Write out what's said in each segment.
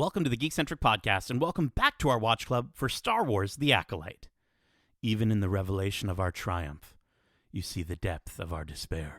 Welcome to the Geekcentric podcast, and welcome back to our watch club for Star Wars: The Acolyte. Even in the revelation of our triumph, you see the depth of our despair.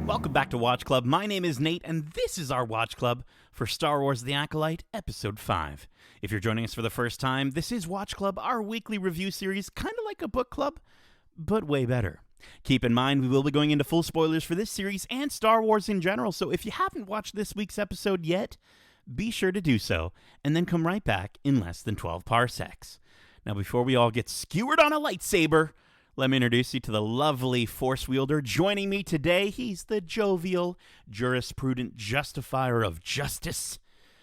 Welcome back to Watch Club. My name is Nate, and this is our Watch Club for Star Wars: The Acolyte, Episode 5. If you're joining us for the first time, this is Watch Club, our weekly review series, kind of like a book club, but way better. Keep in mind, we will be going into full spoilers for this series and Star Wars in general, so if you haven't watched this week's episode yet, be sure to do so, and then come right back in less than 12 parsecs. Now, before we all get skewered on a lightsaber, let me introduce you to the lovely Force wielder joining me today. He's the jovial, jurisprudent justifier of justice.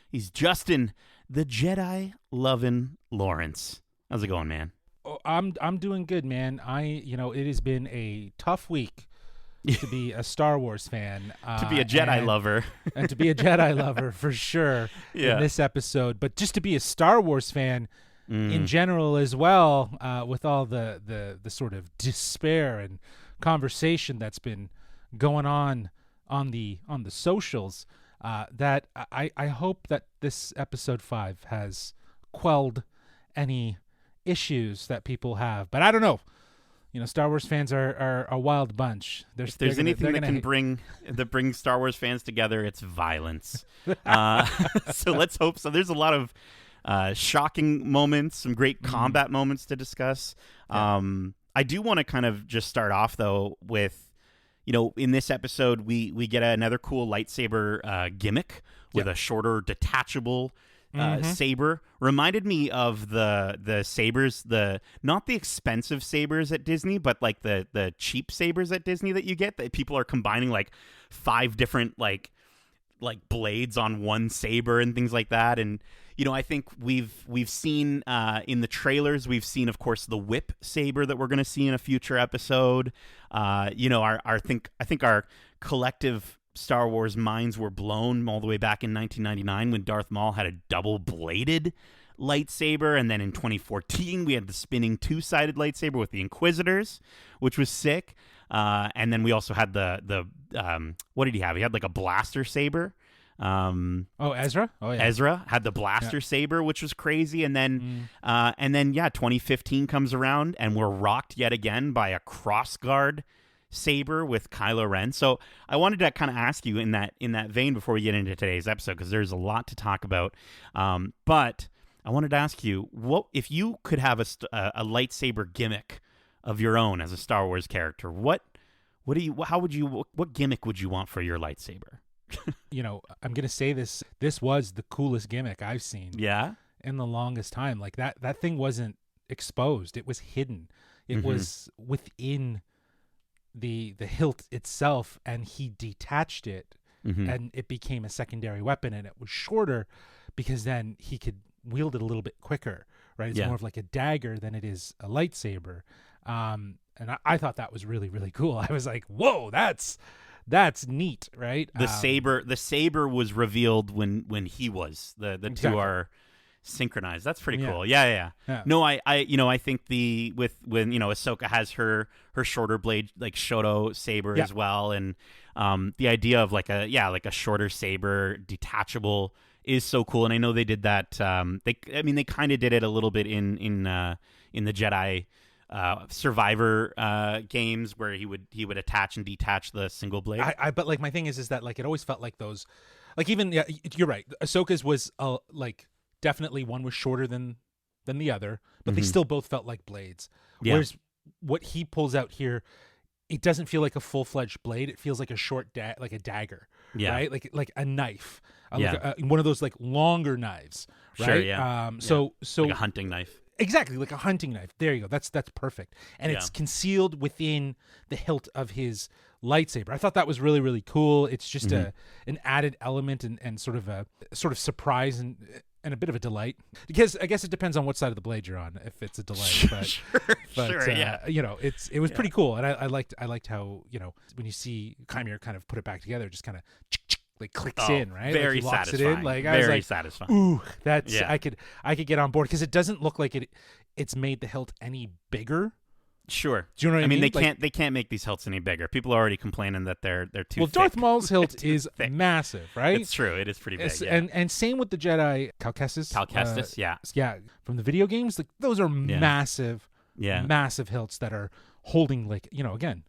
He's Justin, the Jedi-loving Lawrence. How's it going, man? Oh, I'm doing good, man. It has been a tough week to be a Star Wars fan. To be a Jedi lover. And to be a Jedi lover, for sure, in this episode. But just to be a Star Wars fan in general as well, with all the sort of despair and conversation that's been going on the socials, that I hope that this episode 5 has quelled any issues that people have. But I don't know. Star Wars fans are a wild bunch. If there's anything that can bring Star Wars fans together, it's violence. So let's hope so. There's a lot of shocking moments, some great combat moments to discuss. I do want to kind of just start off, though, with, in this episode, we get another cool lightsaber gimmick with a shorter, detachable saber. Reminded me of the sabers, not the expensive sabers at Disney, but like the cheap sabers at Disney that you get, that people are combining like 5 different like blades on one saber and things like that. And I think we've seen in the trailers, we've seen, of course, the whip saber that we're going to see in a future episode. I think our collective Star Wars minds were blown all the way back in 1999 when Darth Maul had a double-bladed lightsaber, and then in 2014 we had the spinning 2-sided lightsaber with the Inquisitors, which was sick. And then we also had the what did he have? He had like a blaster saber. Ezra? Oh, yeah. Ezra had the blaster saber, which was crazy. And then 2015 comes around, and we're rocked yet again by a crossguard saber with Kylo Ren. So I wanted to kind of ask you in that vein before we get into today's episode, because there's a lot to talk about. But I wanted to ask you, what if you could have a lightsaber gimmick of your own as a Star Wars character? What gimmick would you want for your lightsaber? I'm gonna say this was the coolest gimmick I've seen in the longest time. Like that thing wasn't exposed, it was hidden. It was within the hilt itself, and he detached it, and it became a secondary weapon, and it was shorter because then he could wield it a little bit quicker, right? It's more of like a dagger than it is a lightsaber. And I thought that was really, really cool. I was like, whoa, that's neat, right? The saber was revealed when he was. The two are synchronized. That's pretty cool. Yeah. No, I think when Ahsoka has her shorter blade, like Shoto saber as well, and the idea of like a shorter saber, detachable, is so cool. And I know they did that. They kind of did it a little bit in the Jedi Survivor games, where he would attach and detach the single blade. But like my thing is that like it always felt like those, like even you're right. Ahsoka's was like definitely one was shorter than the other, but they still both felt like blades. Whereas what he pulls out here, it doesn't feel like a full-fledged blade. It feels like a short like a dagger, right? Like a knife, like one of those like longer knives, right? Sure, yeah. So like a hunting knife. Exactly, like a hunting knife. There you go. That's perfect. And it's concealed within the hilt of his lightsaber. I thought that was really, really cool. It's just an added element and sort of surprise and and a bit of a delight, because I guess it depends on what side of the blade you're on. If it's a delight, sure, yeah. It was pretty cool, and I liked how when you see Chimera kind of put it back together, just kind of like clicks in, right? Very like satisfying. It in. Like I very was like, satisfying. Ooh, that's I could get on board, because it doesn't look like it's made the hilt any bigger. Sure. Do you know what I mean? They can't make these hilts any bigger. People are already complaining that they're too thick. Darth Maul's hilt is massive, right? It's true. It is pretty big. Yeah. And same with the Jedi Cal-Kestis. Yeah. From the video games, like those are massive hilts that are holding, like, again,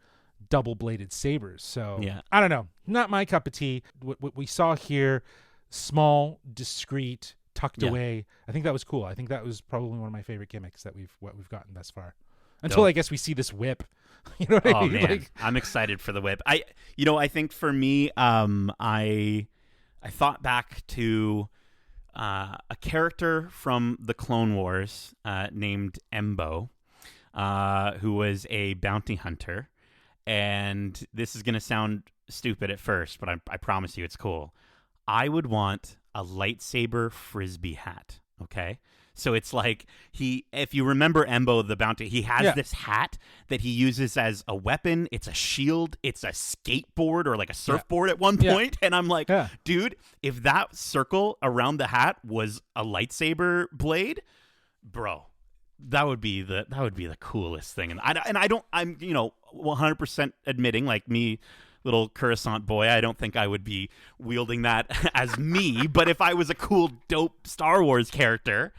double-bladed sabers. So I don't know. Not my cup of tea. What we saw here, small, discreet, tucked away. I think that was cool. I think that was probably one of my favorite gimmicks that we've gotten thus far. Until I guess we see this whip. You know what I mean? Man. Like, I'm excited for the whip. I think for me, I thought back to a character from the Clone Wars named Embo, who was a bounty hunter. And this is going to sound stupid at first, but I promise you it's cool. I would want a lightsaber frisbee hat, okay? So it's like if you remember Embo the bounty, he has this hat that he uses as a weapon. It's a shield. It's a skateboard or like a surfboard at one point. And I'm like, dude, if that circle around the hat was a lightsaber blade, bro, that would be the coolest thing. And I'm 100% admitting, like me, little Coruscant boy, I don't think I would be wielding that as me. But if I was a cool, dope Star Wars character,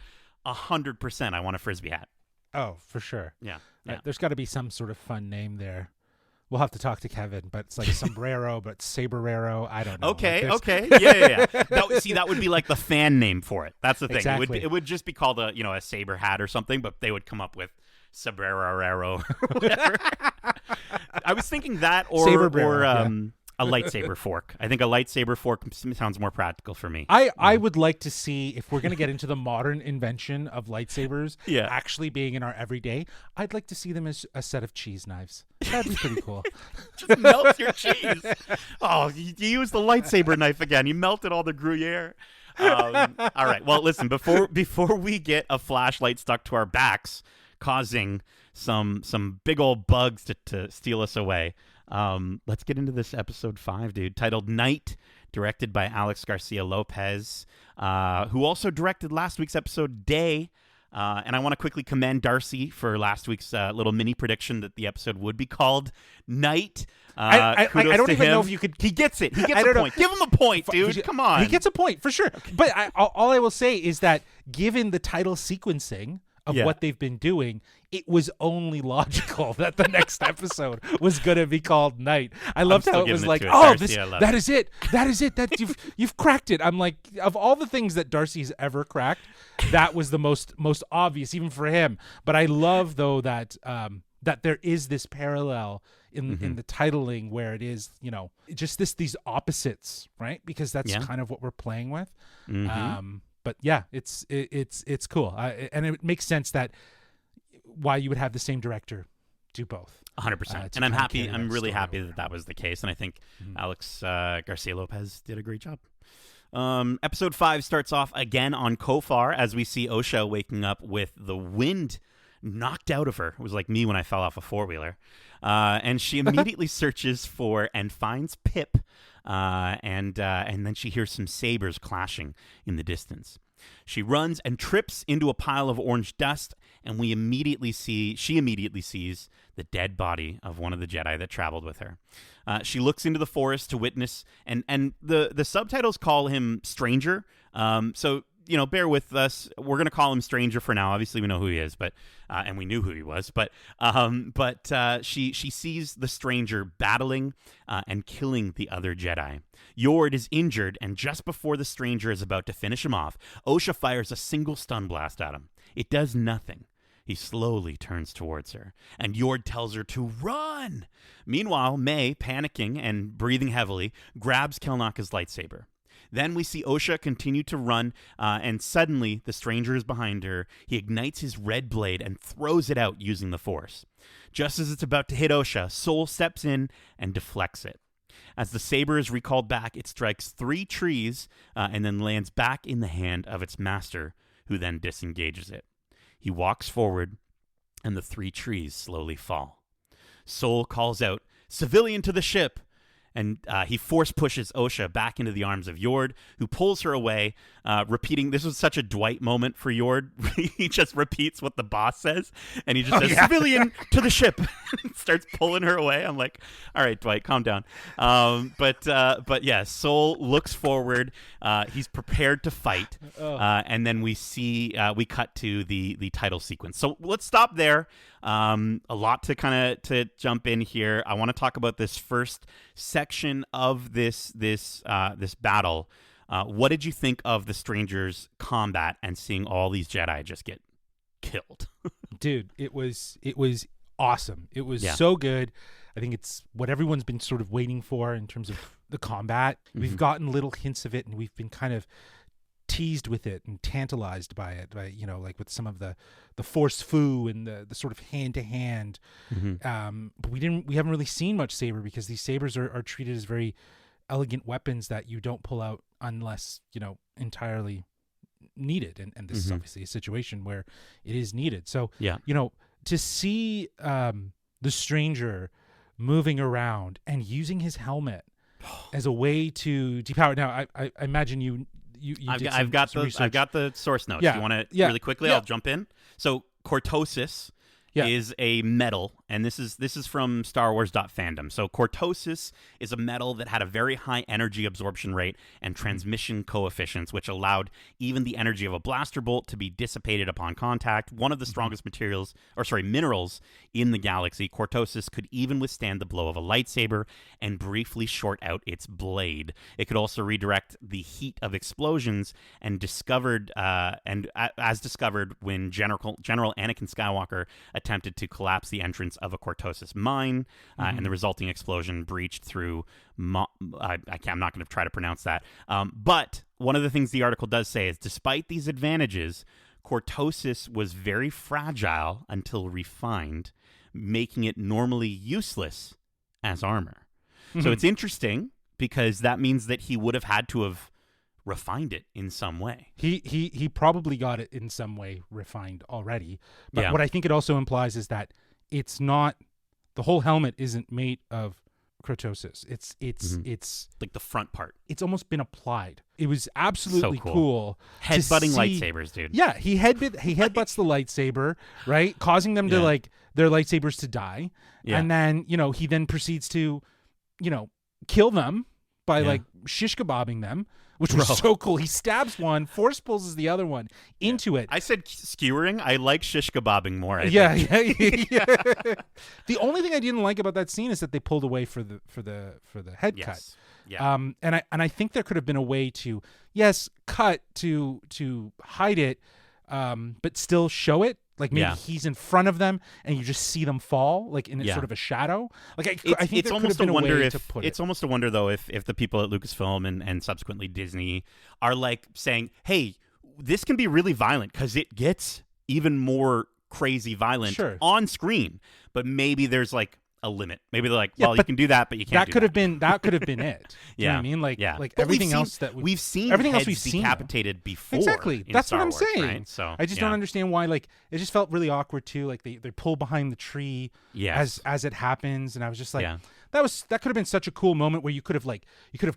100% I want a frisbee hat. Oh, for sure. Yeah. There's got to be some sort of fun name there. We'll have to talk to Kevin, but it's like sombrero, but saberero. I don't know. Okay. Yeah. That would be like the fan name for it. That's the thing. Exactly. It would just be called a saber hat or something, but they would come up with sombrero, whatever. I was thinking that or a lightsaber fork. I think a lightsaber fork sounds more practical for me. I would like to see, if we're going to get into the modern invention of lightsabers actually being in our everyday, I'd like to see them as a set of cheese knives. That'd be pretty cool. Just melt your cheese. Oh, you used the lightsaber knife again. You melted all the Gruyere. All right. Well, listen, before we get a flashlight stuck to our backs, causing some big old bugs to steal us away, let's get into this episode 5, dude, titled Night, directed by Alex Garcia Lopez, who also directed last week's episode Day. And I want to quickly commend Darcy for last week's little mini prediction that the episode would be called Night. I don't even know if you could. He gets it. He gets a point. Give him a point, dude. Come on. He gets a point for sure. Okay. But all I will say is that given the title sequencing of what they've been doing, it was only logical that the next episode was going to be called Night. I loved how it was like, that is it. That you've cracked it. I'm like, of all the things that Darcy's ever cracked, that was the most obvious, even for him. But I love though that there is this parallel in the titling where it is, just these opposites, right? Because that's kind of what we're playing with. But yeah, it's cool, and it makes sense that why you would have the same director do both. 100%. And I'm happy. I'm really happy that was the case, and I think Alex Garcia Lopez did a great job. Episode 5 starts off again on Kofar as we see Osha waking up with the wind knocked out of her. It was like me when I fell off a four-wheeler. And she immediately searches for and finds Pip. And then she hears some sabers clashing in the distance. She runs and trips into a pile of orange dust, and she immediately sees the dead body of one of the Jedi that traveled with her. She looks into the forest to witness, and the subtitles call him Stranger. So bear with us. We're going to call him Stranger for now. Obviously, we know who he is, but and we knew who he was. But she sees the Stranger battling and killing the other Jedi. Yord is injured, and just before the Stranger is about to finish him off, Osha fires a single stun blast at him. It does nothing. He slowly turns towards her, and Yord tells her to run. Meanwhile, May, panicking and breathing heavily, grabs Kelnaka's lightsaber. Then we see Osha continue to run, and suddenly the Stranger is behind her. He ignites his red blade and throws it out using the Force. Just as it's about to hit Osha, Soul steps in and deflects it. As the saber is recalled back, it strikes 3 trees and then lands back in the hand of its master, who then disengages it. He walks forward, and the 3 trees slowly fall. Soul calls out, "Civilian to the ship!" And he force pushes Osha back into the arms of Yord, who pulls her away, repeating, this was such a Dwight moment for Yord. He just repeats what the boss says, and he just says, "Civilian to the ship," and starts pulling her away. I'm like, all right, Dwight, calm down. But yeah, Soul looks forward. He's prepared to fight. And then we cut to the title sequence. So let's stop there. A lot to jump in here. I want to talk about this first section of this battle. What did you think of the Strangers' combat and seeing all these Jedi just get killed? Dude, it was awesome. It was so good. I think it's what everyone's been sort of waiting for in terms of the combat. We've gotten little hints of it, and we've been kind of teased with it and tantalized by it, like with some of the force foo and the sort of hand to hand. But we haven't really seen much saber, because these sabers are treated as very elegant weapons that you don't pull out unless entirely needed, and this is obviously a situation where it is needed. So to see the Stranger moving around and using his helmet as a way to depower. Now I imagine I've got the source notes. You want to really quickly? I'll jump in. So cortosis is a metal, and this is from Star Wars.fandom. So cortosis is a metal that had a very high energy absorption rate and transmission coefficients, which allowed even the energy of a blaster bolt to be dissipated upon contact. One of the strongest minerals in the galaxy. Cortosis could even withstand the blow of a lightsaber and briefly short out its blade. It could also redirect the heat of explosions, as discovered when General Anakin Skywalker attempted to collapse the entrance of a cortosis mine, and the resulting explosion breached through I'm not going to try to pronounce that. But one of the things the article does say is, despite these advantages, cortosis was very fragile until refined, making it normally useless as armor. So it's interesting, because that means that he would have had to have refined it in some way. He probably got it in some way refined already. But what I think it also implies is that it's not, the whole helmet isn't made of cortosis. It's like the front part. It's almost been applied. It was absolutely so cool. Headbutting lightsabers, dude. Yeah, he headbutts the lightsaber, right? Causing them to their lightsabers to die. Yeah. And then, he then proceeds to, kill them by shish kebabbing them, which was so cool. He stabs one, force pulls the other one into it. I said skewering. I like shish kebabbing more. I think. The only thing I didn't like about that scene is that they pulled away for the head cut. Yeah. And I think there could have been a way to cut to hide it, but still show it. Like maybe he's in front of them and you just see them fall, like in sort of a shadow. Like I think there could have been a way to put it. It's almost a wonder, though, if the people at Lucasfilm and subsequently Disney are like saying, "Hey, this can be really violent," because it gets even more crazy violent on screen. But maybe there's like a limit. Maybe they're like, well, you can do that, but you can't. That could have been it. Do you know what I mean? Like but everything else that we've seen everything else we've seen decapitated before. Exactly. That's Star what I'm Wars, saying. Right? So I just don't understand why. Like it just felt really awkward too. Like they pull behind the tree as it happens, and I was just like, that could have been such a cool moment where you could have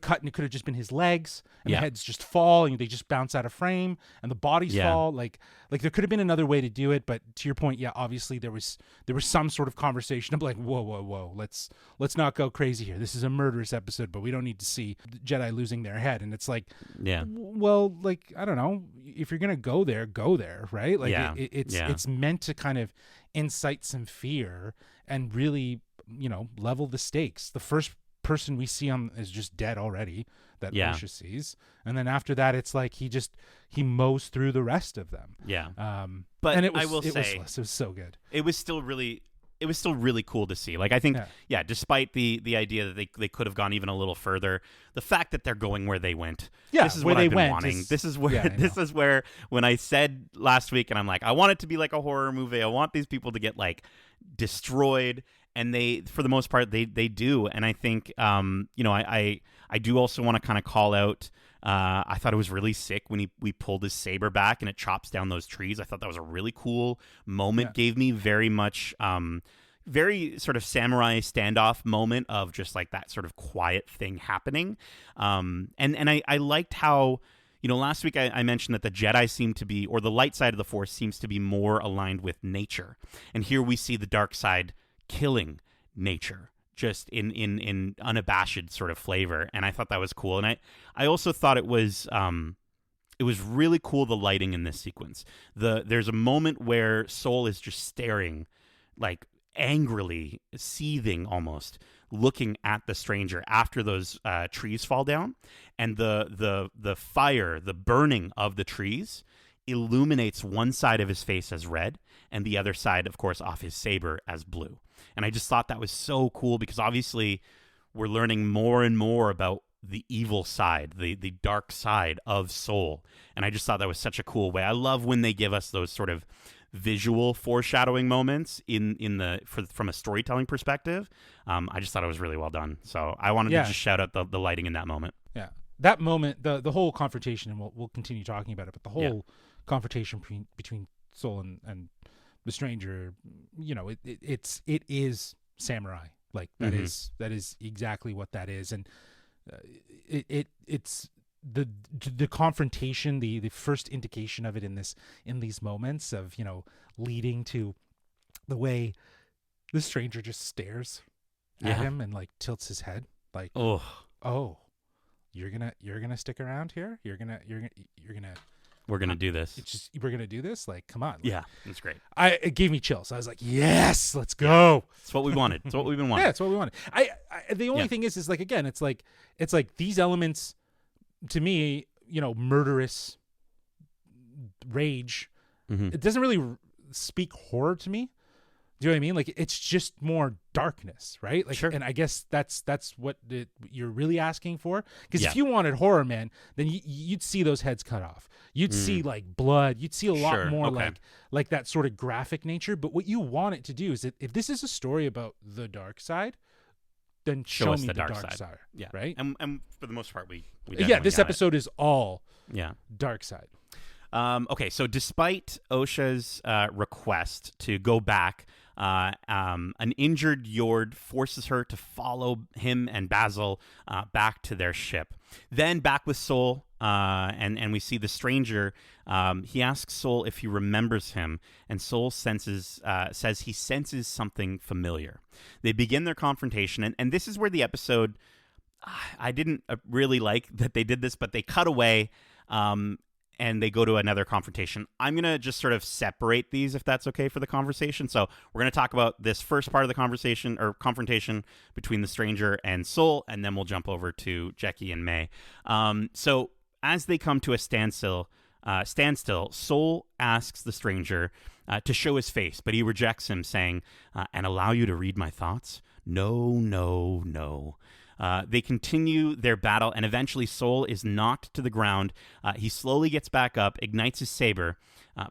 cut and it could have just been his legs and the heads just fall and they just bounce out of frame and the bodies fall. Like there could have been another way to do it, but to your point, obviously there was some sort of conversation of like, whoa, let's not go crazy here. This is a murderous episode, but we don't need to see Jedi losing their head. And it's like, well, like I don't know, if you're gonna go there, right? Like it's meant to kind of incite some fear and really, level the stakes. The first person we see is just dead already that Osha sees, and then after that it's like he mows through the rest of them. But and it was, I will say it was so good. It was still really cool to see. Like I think despite the idea that they could have gone even a little further, the fact that they're going where they went, this is what I've been wanting. This is where when I said last week, and I'm like, I want it to be like a horror movie. I want these people to get like destroyed and they, for the most part, they do. And I think, I do also want to kind of call out. I thought it was really sick when we pulled his saber back and it chops down those trees. I thought that was a really cool moment. Yeah. Gave me very much, very sort of samurai standoff moment of just like that sort of quiet thing happening. And I liked how, last week I mentioned that the Jedi seem to be, or the light side of the Force seems to be more aligned with nature. And here we see the dark side killing nature, just in unabashed sort of flavor. And I thought that was cool. And I also thought it was really cool, the lighting in this sequence. There's a moment where Soul is just staring, like angrily, seething almost, looking at the stranger after those trees fall down. And the fire, the burning of the trees illuminates one side of his face as red and the other side, of course, off his saber as blue. And I just thought that was so cool because obviously we're learning more and more about the evil side, the dark side of Soul. And I just thought that was such a cool way. I love when they give us those sort of visual foreshadowing moments from a storytelling perspective. I just thought it was really well done. So I wanted to just shout out the lighting in that moment. Yeah. That moment, the whole confrontation, and we'll continue talking about it, but the whole confrontation between Soul and the stranger, it is samurai. Like that is exactly what that is. And it's the confrontation, the first indication of it in these moments of, leading to the way the stranger just stares at him and like tilts his head like, oh, you're gonna stick around here. We're gonna do this. We're gonna do this. Like, come on. Yeah, it's great. It gave me chills. I was like, yes, let's go. It's what we wanted. It's what we've been wanting. Yeah, it's what we wanted. The only thing is like, again, it's like these elements to me, murderous rage. It doesn't really speak horror to me. Do you know what I mean? Like, it's just more darkness, right? Like, and I guess that's what you're really asking for. Because if you wanted horror, man, then you'd see those heads cut off. You'd see like blood. You'd see a lot more like that sort of graphic nature. But what you want it to do is that if this is a story about the dark side, then show me the dark side. Yeah, right. And for the most part, we this episode is all dark side. Okay, so despite Osha's request to go back, an injured Yord forces her to follow him and Basil back to their ship. Then back with Soul, and we see the stranger. He asks Soul if he remembers him, and Soul says he senses something familiar. They begin their confrontation, and this is where the episode, I didn't really like that they did this, but they cut away, and they go to another confrontation. I'm going to just sort of separate these, if that's okay for the conversation. So we're going to talk about this first part of the conversation or confrontation between the stranger and Soul, and then we'll jump over to Jackie and May. So as they come to a standstill, Soul asks the stranger to show his face, but he rejects him, saying, and allow you to read my thoughts? No, no, no. They continue their battle, and eventually Soul is knocked to the ground. He slowly gets back up, ignites his saber,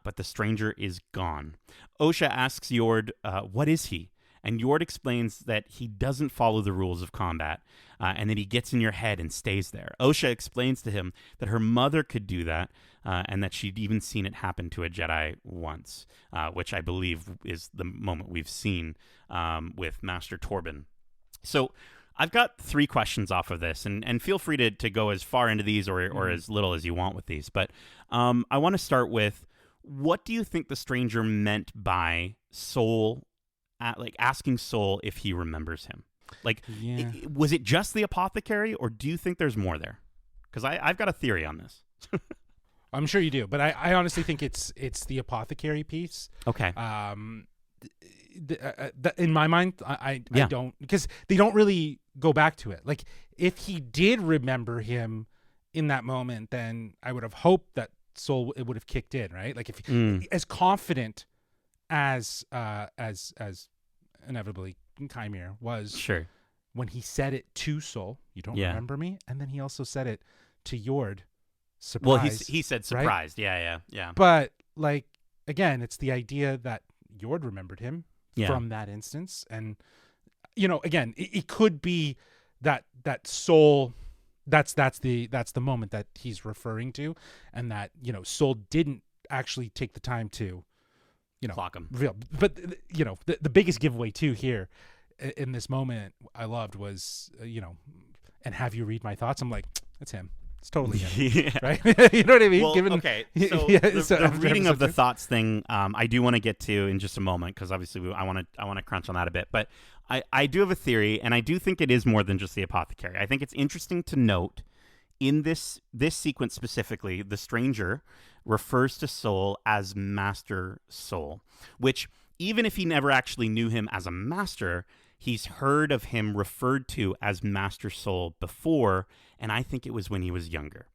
but the stranger is gone. Osha asks Yord, what is he? And Yord explains that he doesn't follow the rules of combat, and that he gets in your head and stays there. Osha explains to him that her mother could do that, and that she'd even seen it happen to a Jedi once, which I believe is the moment we've seen with Master Torben. So I've got 3 questions off of this, and feel free to go as far into these or as little as you want with these. But I want to start with, what do you think the stranger meant by Soul, asking Soul if he remembers him? Like, was it just the apothecary, or do you think there's more there? Because I've got a theory on this. I'm sure you do, but I honestly think it's the apothecary piece. Okay. In my mind, I don't, because they don't really go back to it. Like, if he did remember him in that moment, then I would have hoped that Soul, it would have kicked in, right? Like, if as confident as inevitably Chimere was, when he said it to Soul, you don't remember me, and then he also said it to Yord, surprised. Well, he said surprised, right? Yeah. But like, again, it's the idea that Yord remembered him from that instance, and again, it could be that Soul, that's the moment that he's referring to, and that Soul didn't actually take the time to clock him. reveal. But the biggest giveaway too here in this moment I loved was and have you read my thoughts. I'm like, that's him. It's totally him. Right? You know what I mean? Well, okay. So the reading of the thoughts thing, I do want to get to in just a moment, because obviously I want to crunch on that a bit. But I do have a theory, and I do think it is more than just the apothecary. I think it's interesting to note in this sequence specifically, the stranger refers to Soul as Master Soul, which even if he never actually knew him as a master, he's heard of him referred to as Master Soul before, and I think it was when he was younger.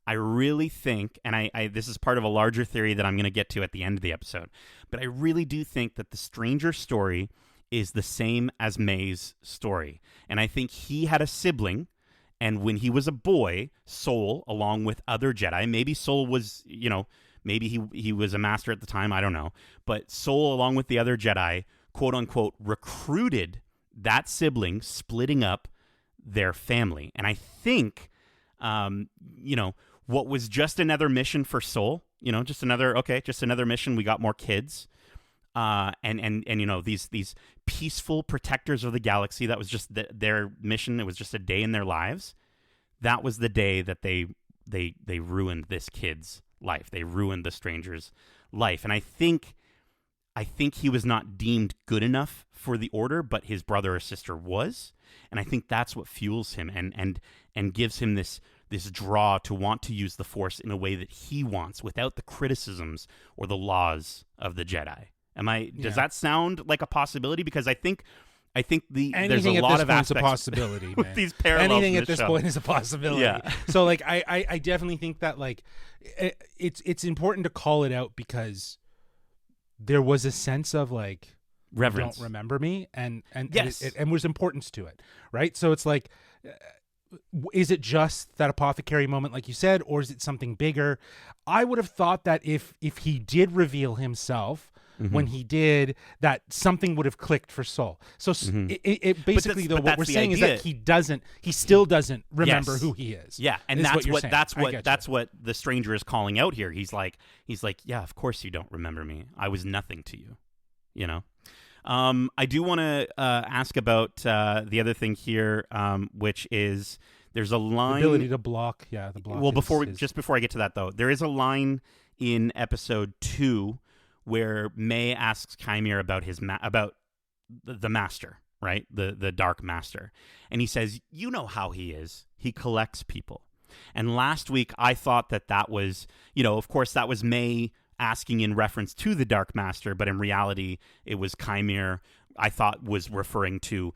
I really think, and I this is part of a larger theory that I'm going to get to at the end of the episode, but I really do think that the stranger story is the same as May's story. And I think he had a sibling, and when he was a boy, Soul, along with other Jedi, maybe Soul was, maybe he was a master at the time, I don't know, but Soul, along with the other Jedi, quote unquote, recruited that sibling, splitting up their family. And I think, what was just another mission for Soul, just another mission. We got more kids. And these peaceful protectors of the galaxy, that was just their mission. It was just a day in their lives. That was the day that they ruined this kid's life. They ruined the stranger's life. And I think he was not deemed good enough for the Order, but his brother or sister was. And I think that's what fuels him and gives him this draw to want to use the Force in a way that he wants, without the criticisms or the laws of the Jedi. Does that sound like a possibility? Because I think there's a lot of aspects. A possibility, man. With these parallels. Anything at this point is a possibility. Yeah. So I definitely think that it's important to call it out, because there was a sense of reverence. Don't remember me, and yes, and there's importance to it, right? So it's is it just that apothecary moment, like you said, or is it something bigger? I would have thought that if he did reveal himself. Mm-hmm. When he did, that something would have clicked for Soul. So it basically, though, what we're saying is that he still doesn't remember who he is. Yeah, and that's what the stranger is calling out here. He's like, yeah, of course you don't remember me. I was nothing to you. I do want to ask about the other thing here, which is there's a line, the ability to block. Yeah, the block. Well, before I get to that though, there is a line in episode 2. Where May asks Chimere about about the master, right? The Dark Master. And he says, you know how he is. He collects people. And last week, I thought that was, of course, that was May asking in reference to the Dark Master, but in reality, it was Chimere, I thought, was referring to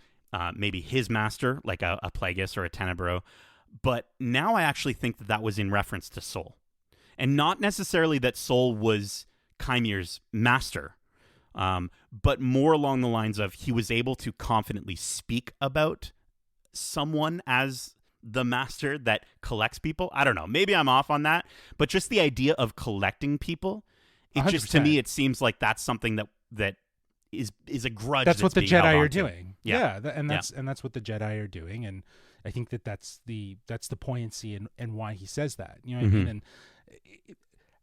maybe his master, like a Plagueis or a Tenebro. But now I actually think that was in reference to Soul. And not necessarily that Soul was Chimere's master, but more along the lines of he was able to confidently speak about someone as the master that collects people. I don't know. Maybe I'm off on that, but just the idea of collecting people, to me, it seems like that's something that is a grudge. That's what the Jedi are doing. Yeah. And that's what the Jedi are doing. And I think that's the poignancy and why he says that. You know what I mean? And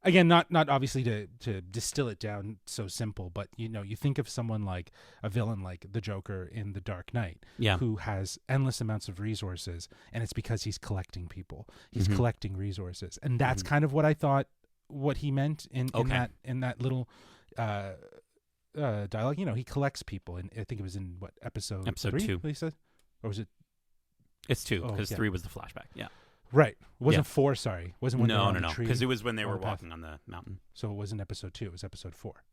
again, not obviously to distill it down so simple, but you think of someone like a villain like the Joker in The Dark Knight, who has endless amounts of resources, and it's because he's collecting people. He's collecting resources, and that's kind of what I thought what he meant in that little dialogue. He collects people, and I think it was in episode 3, 2. He said, or was it? It's 2 because 3 was the flashback. Yeah. Right. Wasn't 4, sorry. Wasn't when they were on the tree. Because it was when they were walking on the mountain. So it wasn't episode 2, it was episode 4.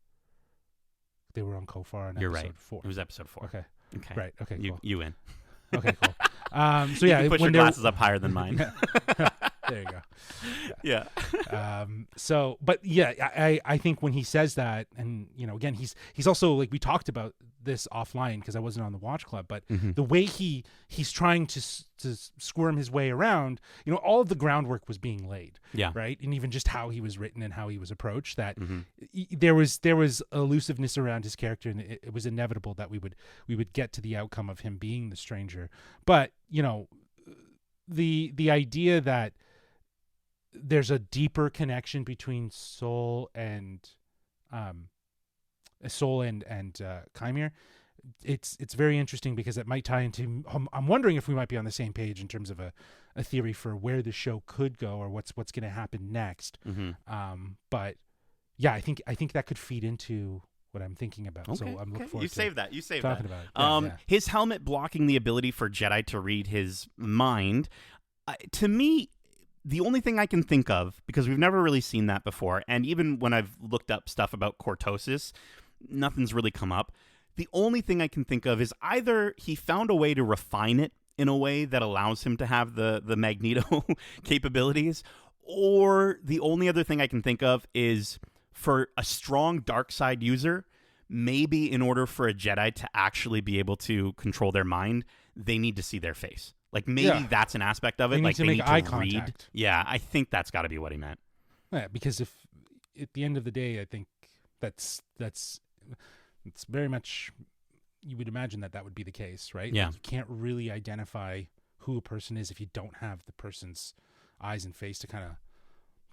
They were on Kofar in You're episode right. 4. It was episode 4. Okay. Right. Okay, cool. You win. Okay, cool. So yeah, you can put your glasses up higher than mine. There you go. Yeah. So, but yeah, I think when he says that, and again, he's also, like, we talked about this offline because I wasn't on the watch club, but the way he's trying to squirm his way around, all of the groundwork was being laid. Yeah. Right. And even just how he was written and how he was approached, that there was elusiveness around his character, and it was inevitable that we would get to the outcome of him being the stranger. But the idea that there's a deeper connection between Soul and Chimere, it's very interesting because it might tie into. I'm wondering if we might be on the same page in terms of a theory for where the show could go or what's going to happen next. But yeah, I think that could feed into what I'm thinking about. Okay, so I'm looking forward to save that. talking about it. Yeah. His helmet blocking the ability for Jedi to read his mind. To me, the only thing I can think of, because we've never really seen that before, and even when I've looked up stuff about cortosis, nothing's really come up. The only thing I can think of is either he found a way to refine it in a way that allows him to have the Magneto capabilities, or the only other thing I can think of is for a strong dark side user, maybe in order for a Jedi to actually be able to control their mind, they need to see their face. Like, maybe that's an aspect of it. They like, need to make eye contact. Yeah, I think that's got to be what he meant. Yeah, because if at the end of the day, I think it's very much, you would imagine that would be the case, right? Yeah. Like, you can't really identify who a person is if you don't have the person's eyes and face to kind of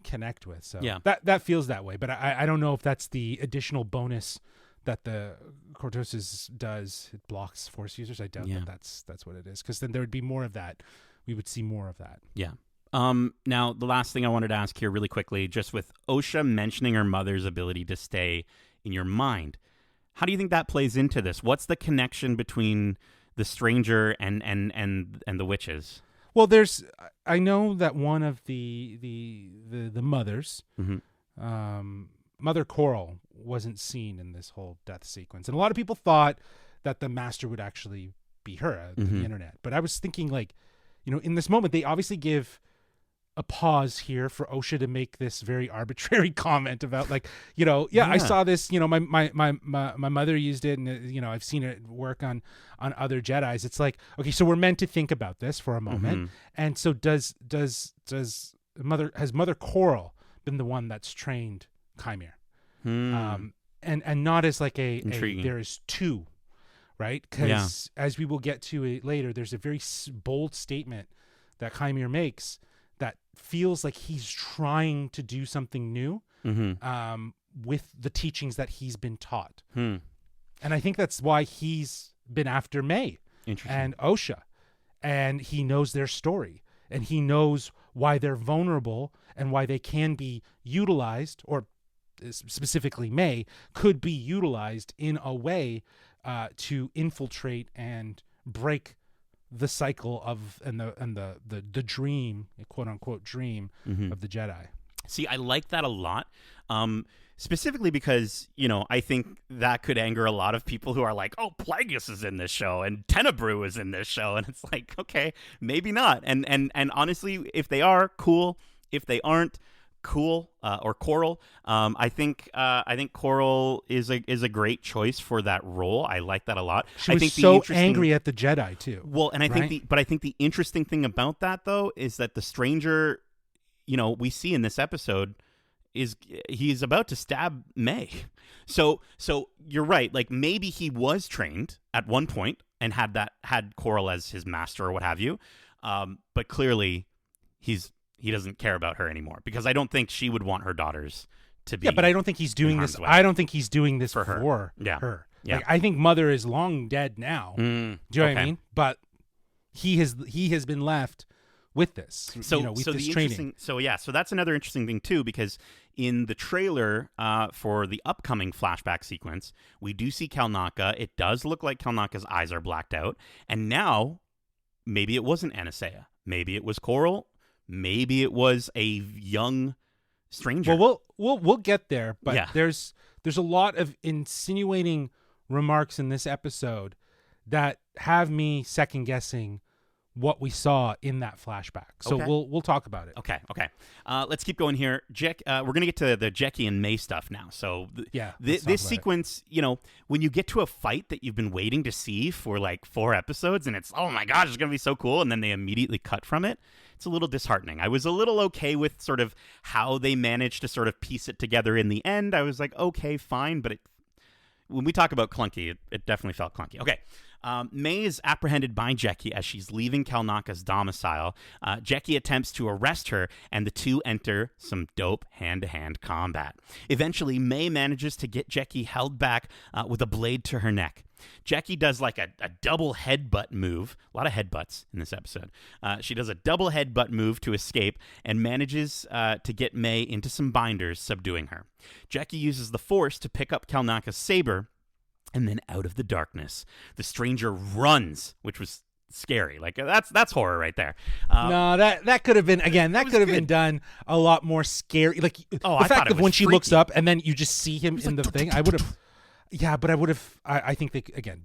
connect with. So that feels that way, but I don't know if that's the additional bonus that the cortosis does. It blocks Force users. I doubt that's what it is, because then there would be more of that. We would see more of that. Yeah. Now, the last thing I wanted to ask here really quickly, just with Osha mentioning her mother's ability to stay in your mind, how do you think that plays into this? What's the connection between the stranger and the witches? Well, I know that one of the mothers, Mother Coral, wasn't seen in this whole death sequence, and a lot of people thought that the master would actually be her, the internet. But I was thinking, like, in this moment, they obviously give a pause here for Osha to make this very arbitrary comment about, like, I saw this, my mother used it, and I've seen it work on other Jedis. It's like, okay, so we're meant to think about this for a moment. And so has Mother Coral been the one that's trained Chimere? And not as like a there is two, right? Because as we will get to it later, there's a very bold statement that Chimere makes that feels like he's trying to do something new with the teachings that he's been taught. And I think that's why he's been after May and Osha. And he knows their story, and he knows why they're vulnerable and why they can be utilized, or specifically May could be utilized in a way to infiltrate and break the cycle of and the dream, quote unquote dream, of the Jedi. See, I like that a lot. Specifically because, I think that could anger a lot of people who are like, oh, Plagueis is in this show and Tenebrew is in this show. And it's like, okay, maybe not. And honestly, if they are, cool. If they aren't, cool. Or Coral. I think Coral is a great choice for that role. I like that a lot. She was so angry at the Jedi too. Well, and I think the interesting thing about that, though, is that the stranger, we see in this episode, he's about to stab May. So you're right. Like, maybe he was trained at one point and had Coral as his master or what have you. But clearly he doesn't care about her anymore, because I don't think she would want her daughters to be. Yeah, but I don't think he's doing this. I don't think he's doing this for her. Her. Yeah. Like, I think Mother is long dead now. Do you know what I mean? But he has been left with this. With this training. So that's another interesting thing too, because in the trailer for the upcoming flashback sequence, we do see Kalnaka. It does look like Kalnaka's eyes are blacked out, and now maybe it wasn't Anastasia. Maybe it was Coral. Maybe it was a young stranger. Well, we'll get there, but there's a lot of insinuating remarks in this episode that have me second guessing what we saw in that flashback. So we'll talk about it. Okay. Let's keep going here. We're gonna get to the Jackie and May stuff now. So this sequence, when you get to a fight that you've been waiting to see for like 4 episodes, and it's, oh my gosh, it's gonna be so cool, and then they immediately cut from it. It's a little disheartening. I was a little okay with sort of how they managed to sort of piece it together in the end. I was like, okay, fine, but when we talk about clunky, it definitely felt clunky. Okay. May is apprehended by Jackie as she's leaving Kalnaka's domicile. Jackie attempts to arrest her, and the two enter some dope hand-to-hand combat. Eventually, May manages to get Jackie held back with a blade to her neck. Jackie does like a double headbutt move. A lot of headbutts in this episode. She does a double headbutt move to escape and manages to get May into some binders, subduing her. Jackie uses the force to pick up Kalnaka's saber, and then out of the darkness, the stranger runs, which was scary. Like that's horror right there. No, that could have been, again, that could have been done a lot more scary. Like the fact of when she looks up and then you just see him in the thing, I would have. Yeah, but I think they, again,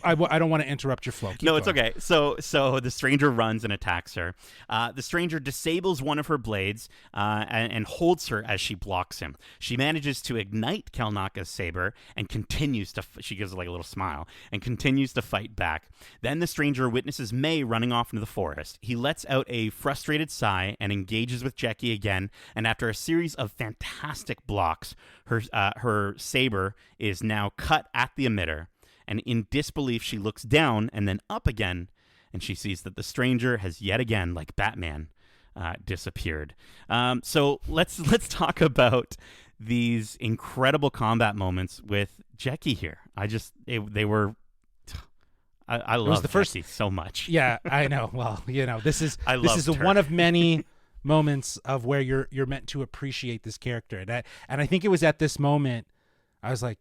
I don't want to interrupt your flow. Keep going. It's okay. So the stranger runs and attacks her. The stranger disables one of her blades and holds her as she blocks him. She manages to ignite Kalnaka's saber and continues to, she gives like a little smile, and continues to fight back. Then the stranger witnesses May running off into the forest. He lets out a frustrated sigh and engages with Jackie again, and after a series of fantastic blocks, her saber is now cut at the emitter, and in disbelief she looks down and then up again, and she sees that the stranger has yet again, like Batman, disappeared. So let's talk about these incredible combat moments with Jackie here. I love Jackie so much. Yeah, I know. Well, this is one of many moments of where you're meant to appreciate this character, and I think it was at this moment I was like,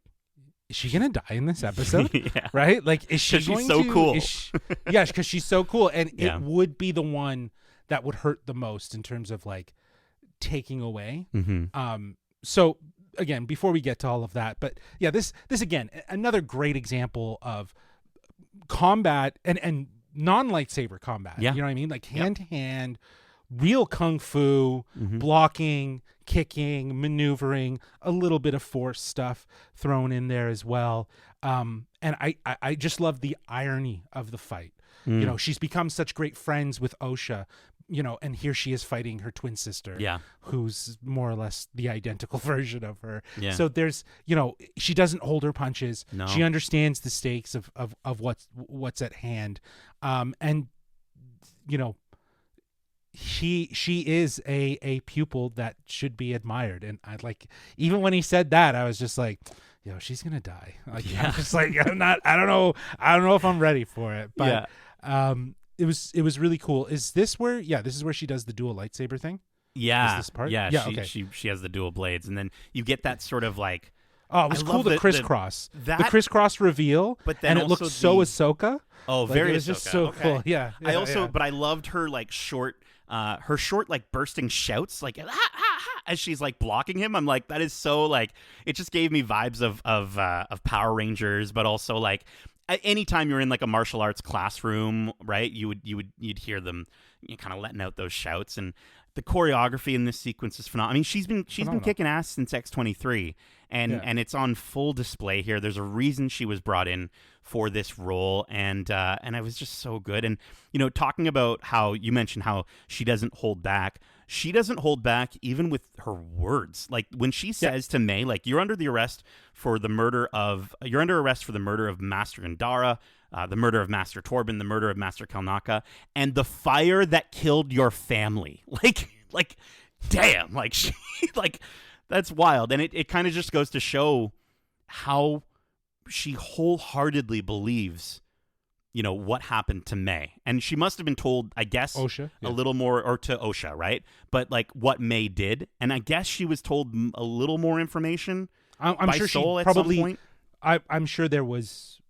is she gonna die in this episode? Yeah. Right? Like, is she going she's so to? Cool. Yeah, because she's so cool, and it would be the one that would hurt the most in terms of like taking away. Mm-hmm. So again, before we get to all of that, but yeah, this again, another great example of combat and non-lightsaber combat. Yeah. You know what I mean? Like hand to hand, real kung fu, blocking, kicking, maneuvering, a little bit of force stuff thrown in there as well. And I just love the irony of the fight. She's become such great friends with Osha, and here she is fighting her twin sister, who's more or less the identical version of her. Yeah. So there's, she doesn't hold her punches. No. She understands the stakes of what's at hand. And she is a pupil that should be admired, and I like, even when he said that, I was just like, she's gonna die. Like, I'm just like, I don't know if I'm ready for it, but it was really cool. Is this where this is where she does the dual lightsaber thing? Yeah. Is this part? Okay. She has the dual blades, and then you get that sort of like, it was cool, the crisscross, the crisscross reveal, but then, and it looked so Ahsoka. Oh, very it was Ahsoka. Just so cool. Yeah. But I loved her like short like bursting shouts, like as she's like blocking him. I'm like, that is so like, it just gave me vibes of Power Rangers, but also like anytime you're in like a martial arts classroom, right? You'd hear them kind of letting out those shouts, and the choreography in this sequence is phenomenal. I mean, she's been kicking ass since X-23, and it's on full display here. There's a reason she was brought in for this role, and I was just so good. And talking about how you mentioned how she doesn't hold back. She doesn't hold back even with her words. Like when she says to May, like, you're under arrest for the murder of Master Gandara, the murder of Master Torben, the murder of Master Kalnaka, and the fire that killed your family. Like, damn, like she, like, that's wild. And it kind of just goes to show how she wholeheartedly believes, what happened to May. And she must have been told, I guess, Osha, a little more, or to Osha, right? But like what May did. And I guess she was told a little more information. I'm by sure Soul she at probably, some point. I'm sure there was,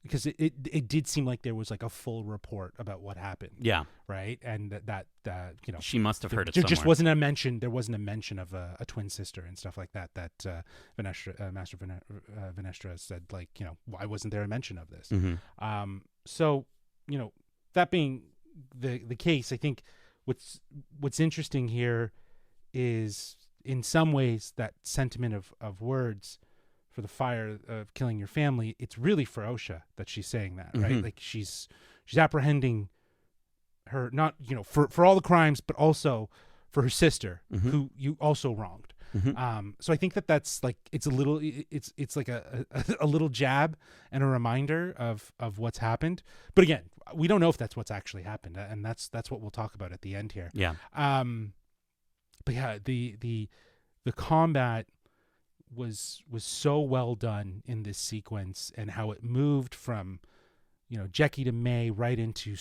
because it did seem like there was like a full report about what happened. Yeah. Right. And that she must have heard it there somewhere. just wasn't a mention. There wasn't a mention of a twin sister and stuff like that. That Master Venestra said, like, why wasn't there a mention of this? Mm-hmm. So that being the case, I think what's interesting here is in some ways that sentiment of words for the fire of killing your family. It's really for Osha that she's saying that, right? Mm-hmm. Like she's apprehending her, not, you know, for all the crimes, but also for her sister, mm-hmm. who you also wronged. Mm-hmm. So I think that's like, it's a little, it's like a little jab and a reminder of what's happened. But again, we don't know if that's what's actually happened, and that's what we'll talk about at the end here. Yeah. But yeah, the combat was so well done in this sequence, and how it moved from, you know, Jackie to May right into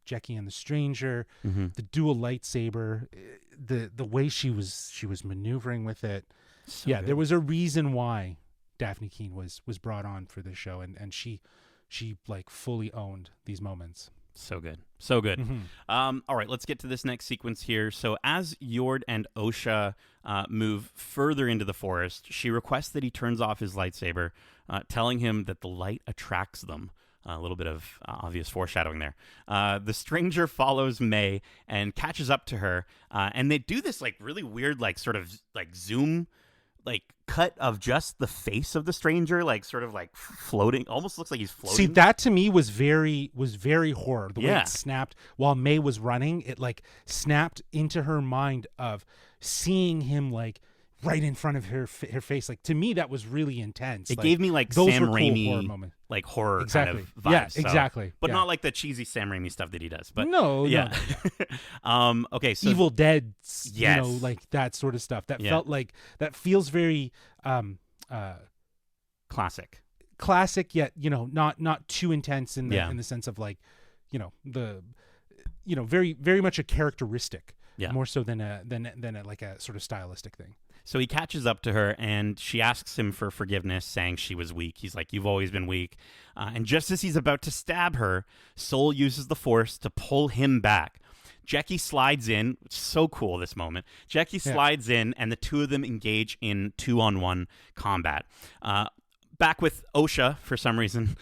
Jackie and the Stranger, mm-hmm. the dual lightsaber, the way she was maneuvering with it. So yeah, good. There was a reason why Daphne Keane was brought on for this show, and she like fully owned these moments. So good. So good. Mm-hmm. All right, let's get to this next sequence here. So as Yord and Osha move further into the forest, she requests that he turns off his lightsaber, telling him that the light attracts them. A little bit of obvious foreshadowing there. The Stranger follows May and catches up to her, and they do this like really weird, like sort of like zoom, like cut of just the face of the Stranger, like sort of like floating. Almost looks like he's floating. See, that to me was very horror. The way Yeah. it snapped while May was running, it like snapped into her mind of seeing him like right in front of her face. Like, to me, that was really intense. It gave me like those Sam were cool Raimi horror moments. like horror Exactly. kind of vibes. Yeah, so- exactly. But Yeah. not like the cheesy Sam Raimi stuff that he does. But No, yeah. no. Okay, so Evil Dead, Yes. you know, like that sort of stuff. That Yeah. felt like, that feels very classic. classic, yet, you know, not too intense in the Yeah. in the sense of like, you know, very very much a characteristic, Yeah. more so than a like a sort of stylistic thing. So he catches up to her, and she asks him for forgiveness, saying she was weak. He's like, "You've always been weak." And just as he's about to stab her, Soul uses the Force to pull him back. Jackie slides in. So cool, this moment. Jackie slides in, and the two of them engage in 2-on-1 combat. Back with Osha, for some reason,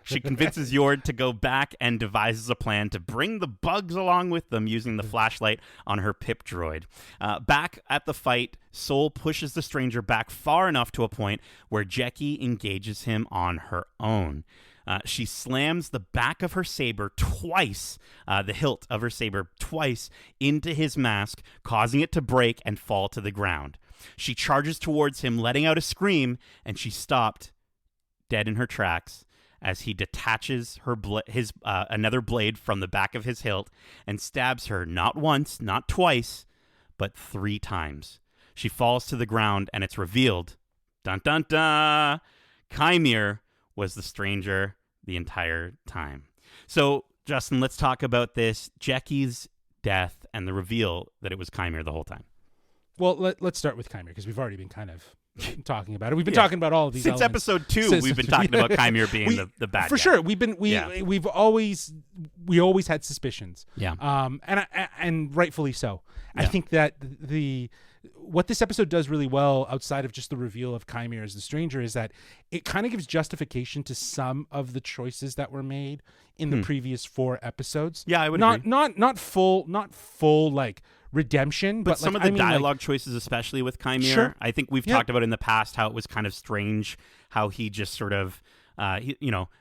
she convinces Yord to go back and devises a plan to bring the bugs along with them using the flashlight on her pip droid. Back at the fight, Soul pushes the Stranger back far enough to a point where Jackie engages him on her own. She slams the back of her saber twice, the hilt of her saber twice, into his mask, causing it to break and fall to the ground. She charges towards him, letting out a scream, and she's stopped dead in her tracks as he detaches his another blade from the back of his hilt and stabs her not once, not twice, but 3 times. She falls to the ground, and it's revealed, dun dun dun, Chimere was the Stranger the entire time. So, Justin, let's talk about this, Jackie's death and the reveal that it was Chimere the whole time. Well, let's start with Chimere, because we've already been kind of talking about it. We've been talking about all of these since elements. episode 2. We've been talking about Chimere being the bad for guy. sure. We've always had suspicions. Yeah. And rightfully so. Yeah. I think that what this episode does really well, outside of just the reveal of Chimere as the Stranger, is that it kind of gives justification to some of the choices that were made in the previous 4 episodes. Yeah, I would agree. Not full like redemption, but some of the dialogue like, choices, especially with Chimere, sure. I think we've talked about in the past how it was kind of strange how he just sort of,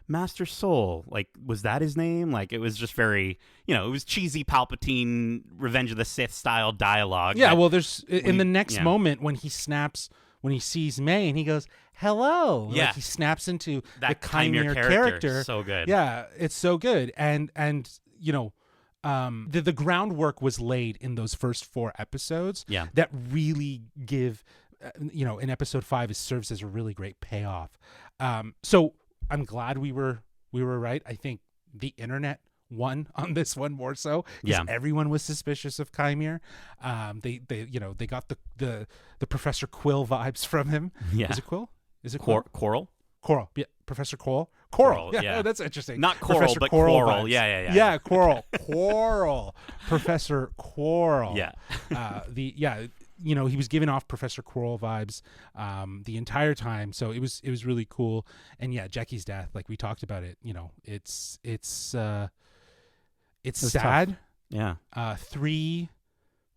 Master Soul, like, was that his name? Like, it was just very, it was cheesy Palpatine, Revenge of the Sith style dialogue. Yeah, well, there's in the next moment when he snaps, when he sees May and he goes, "Hello," yeah, like he snaps into that the Chimere character. So good. Yeah, it's so good, and the groundwork was laid in those first 4 episodes. Yeah, that really give, in episode 5, it serves as a really great payoff. So I'm glad we were right. I think the internet won on this one more so, because everyone was suspicious of Chimere. They got the Professor Quill vibes from him. Yeah, is it Quill? Is it Quill? Coral? Coral, yeah, Professor Coral. Coral, yeah. Oh, that's interesting. Not Coral, Professor but Coral. Coral. Yeah. Yeah, Coral. Professor Coral. Yeah. He was giving off Professor Quirrell vibes the entire time, so it was really cool. And yeah, Jackie's death, like we talked about it, it's It's was sad. tough. Yeah. 3,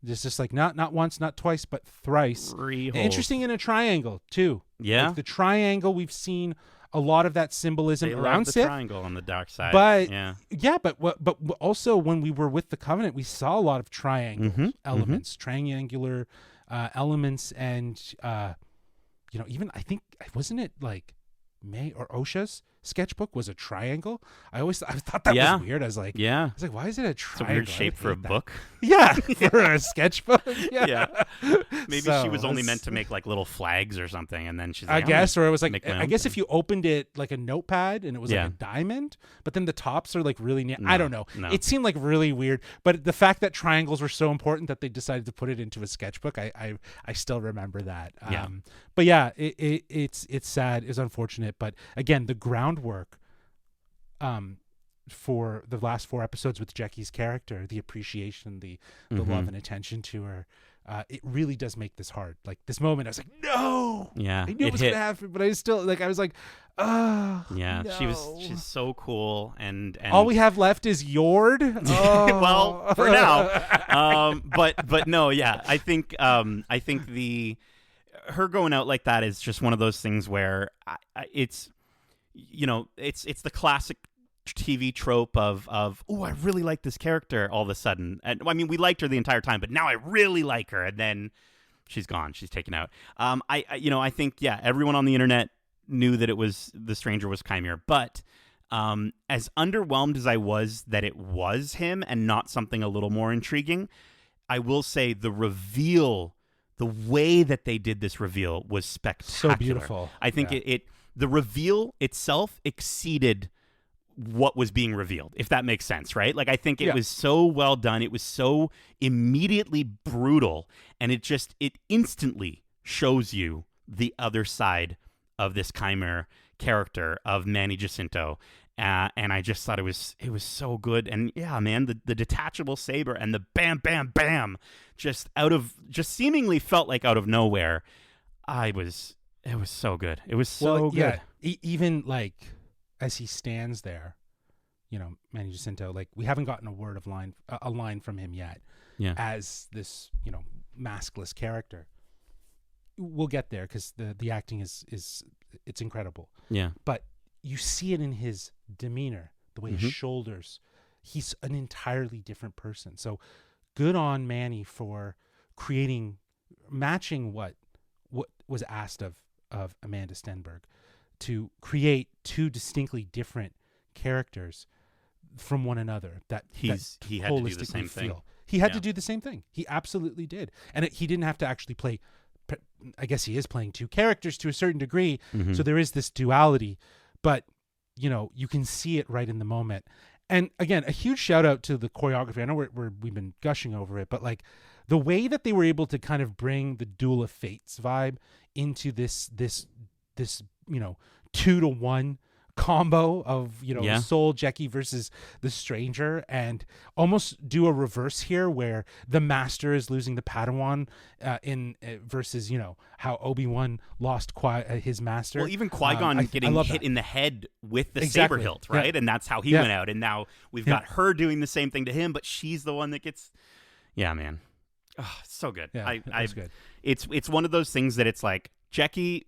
just like not once, not twice, but thrice. 3 holes. Interesting in a triangle too. Yeah. Like the triangle, we've seen a lot of that symbolism They around love the Sith. triangle on the dark side. But but also when we were with the Covenant, we saw a lot of triangle elements, triangular elements, and even I think, wasn't it like May or Osha's sketchbook was a triangle? I thought that was weird. I was like, why is it a triangle? It's a weird shape for a book. Yeah, for a sketchbook. Yeah. Maybe she was only meant to make like little flags or something, and then she's like, I guess, or it was like, I guess thing. if you opened it like a notepad and it was like a diamond, but then the tops are like really neat. I don't know. No. It seemed like really weird, but the fact that triangles were so important that they decided to put it into a sketchbook, I still remember that. But yeah, it's sad. It's unfortunate, but again, the groundwork for the last 4 episodes with Jackie's character, the appreciation, the love and attention to her, it really does make this hard. Like this moment, I was like, no, I knew it was gonna happen, but I still like, I was like, oh, yeah, no. she's so cool, and all we have left is Yord. Oh. Well, for now, but no, yeah, I think her going out like that is just one of those things where it's the classic TV trope of oh, I really like this character all of a sudden. And I mean, we liked her the entire time, but now I really like her, and then she's gone. She's taken out. I think everyone on the internet knew that it was the stranger was Chimere, but as underwhelmed as I was that it was him and not something a little more intriguing, I will say the reveal, the way that they did this reveal was spectacular. So beautiful. I think the reveal itself exceeded what was being revealed, if that makes sense, right? Like, I think it was so well done. It was so immediately brutal, and it instantly shows you the other side of this Chimere character of Manny Jacinto. And I just thought it was so good. And yeah, man, the detachable saber and the bam, bam, bam, just seemingly felt like out of nowhere. It was so good. It was so good. Yeah. Even like, as he stands there, Manny Jacinto, like, we haven't gotten a line from him yet. Yeah. As this, maskless character. We'll get there because the acting is it's incredible. Yeah. But you see it in his demeanor, the way his shoulders. He's an entirely different person. So good on Manny for matching what was asked of Amanda Stenberg, to create 2 distinctly different characters from one another that he had to do the same thing. He had to do the same thing. He absolutely did. And he didn't have to actually play, I guess he is playing 2 characters to a certain degree. So there is this duality, but you can see it right in the moment. And again, a huge shout out to the choreography. I know we've been gushing over it, but like the way that they were able to kind of bring the Duel of Fates vibe into this 2-to-1 combo of Soul Jackie versus the stranger, and almost do a reverse here where the master is losing the Padawan versus how Obi-Wan lost his master. Well, even Qui-Gon getting hit in the head with the saber hilt, right? And that's how he went out, and now we've got her doing the same thing to him, but she's the one that gets man. Oh, it's so good. It's good. It's one of those things that it's like, Jackie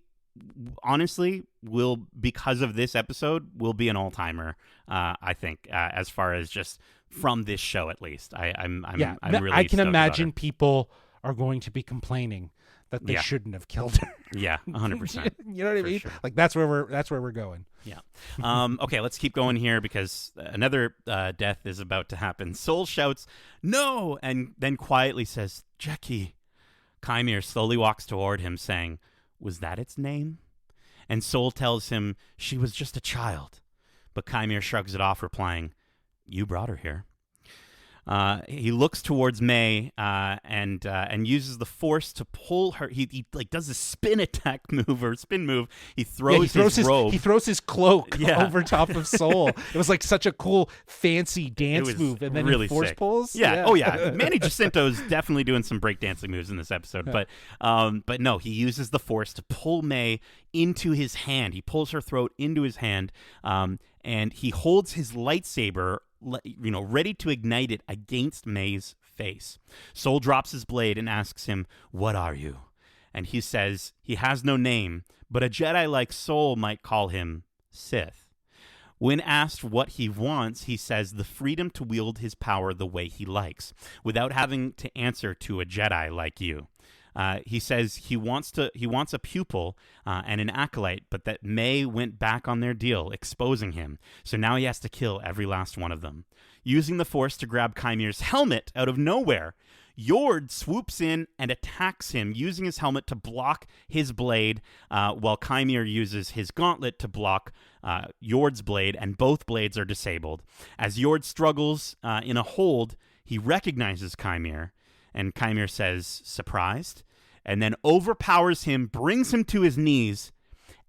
honestly because of this episode, will be an all-timer, I think, as far as just from this show, at least. I'm really I can imagine about people are going to be complaining that they shouldn't have killed her. Yeah, 100%. You know what I mean? Sure. Like, that's where we're going. Yeah. Okay, let's keep going here because another death is about to happen. Soul shouts, "No!" and then quietly says, "Jackie." Chimere slowly walks toward him, saying, "Was that its name?" And Soul tells him she was just a child. But Chimere shrugs it off, replying, "You brought her here." He looks towards May and uses the Force to pull her. He like does a spin move. He throws his robe. He throws his cloak over top of Soul. It was like such a cool, fancy dance move, and then really he Force sick. pulls. Yeah. Oh yeah. Manny Jacinto is definitely doing some breakdancing moves in this episode, but no, he uses the Force to pull May into his hand. He pulls her throat into his hand, and he holds his lightsaber ready to ignite it against May's face. Soul drops his blade and asks him, "What are you?" And he says he has no name, but a Jedi like Soul might call him Sith. When asked what he wants, he says the freedom to wield his power the way he likes, without having to answer to a Jedi like you. He says he wants a pupil and an acolyte, but that May went back on their deal, exposing him. So now he has to kill every last one of them. Using the Force to grab Kymir's helmet out of nowhere, Yord swoops in and attacks him, using his helmet to block his blade, while Kymir uses his gauntlet to block Yord's blade, and both blades are disabled. As Yord struggles in a hold, he recognizes Kymir, and Kymir says, "Surprised?" and then overpowers him, brings him to his knees,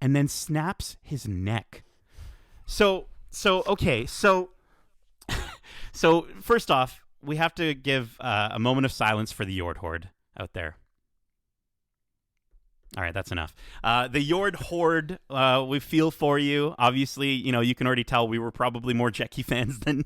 and then snaps his neck. So first off, we have to give a moment of silence for the Yord Horde out there. All right, that's enough. The Yord Horde, we feel for you. Obviously, you can already tell we were probably more Jekki fans than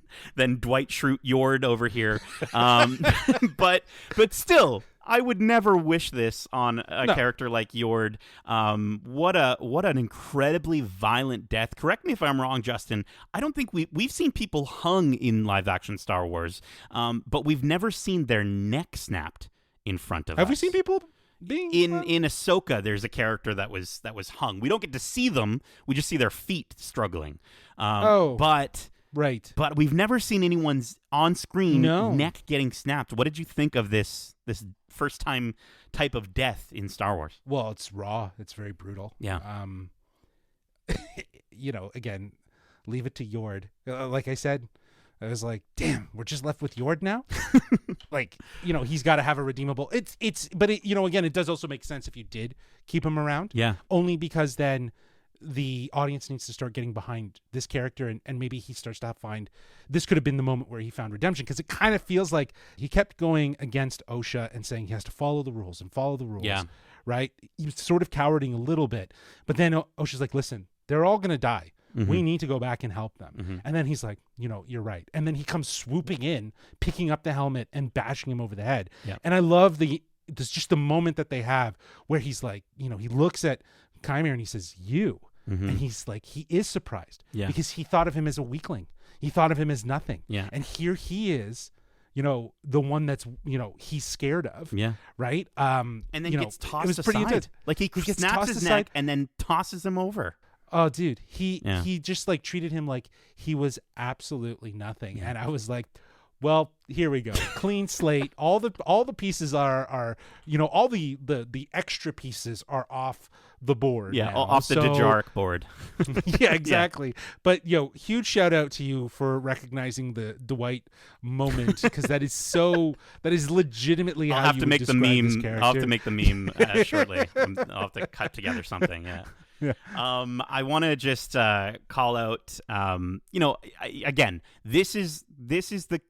Dwight Schrute Yord over here. But still, I would never wish this on a character like Yord. What an incredibly violent death. Correct me if I'm wrong, Justin. I don't think we've seen people hung in live action Star Wars, but we've never seen their neck snapped in front of us. Have we seen people being in Ahsoka? There's a character that was hung. We don't get to see them. We just see their feet struggling. Right. But we've never seen anyone's on-screen neck getting snapped. What did you think of this first-time type of death in Star Wars? Well, it's raw. It's very brutal. Yeah. Again, leave it to Yord. Like I said, I was like, damn, we're just left with Yord now? He's got to have a redeemable... Again, it does also make sense if you did keep him around. Yeah. Only because then the audience needs to start getting behind this character, and maybe he starts to find this could have been the moment where he found redemption, because it kind of feels like he kept going against Osha and saying he has to follow the rules. Yeah. Right? He was sort of cowarding a little bit, but then Osha's like, listen, they're all going to die. Mm-hmm. We need to go back and help them. Mm-hmm. And then he's like, you're right. And then he comes swooping in, picking up the helmet and bashing him over the head. Yeah. And I love there's just the moment that they have where he's like, he looks at Kymir and he says, "You." Mm-hmm. And he's like, he is surprised because he thought of him as a weakling. He thought of him as nothing. Yeah. And here he is, the one that's, he's scared of. Yeah. Right. And then gets tossed it was aside. Pretty intense. Like he snaps his neck and then tosses him over. Oh, dude, he just treated him like he was absolutely nothing. Yeah. And I was like, well, here we go. Clean slate. All the pieces are all the extra pieces are off the board. Yeah, now. Off the Dejarik board. Yeah, exactly. Yeah. But huge shout out to you for recognizing the Dwight moment, because that is legitimately how you would describe this character. I'll have to make the meme shortly. I'll have to cut together something. Yeah. Yeah. I want to just call out, again, this is the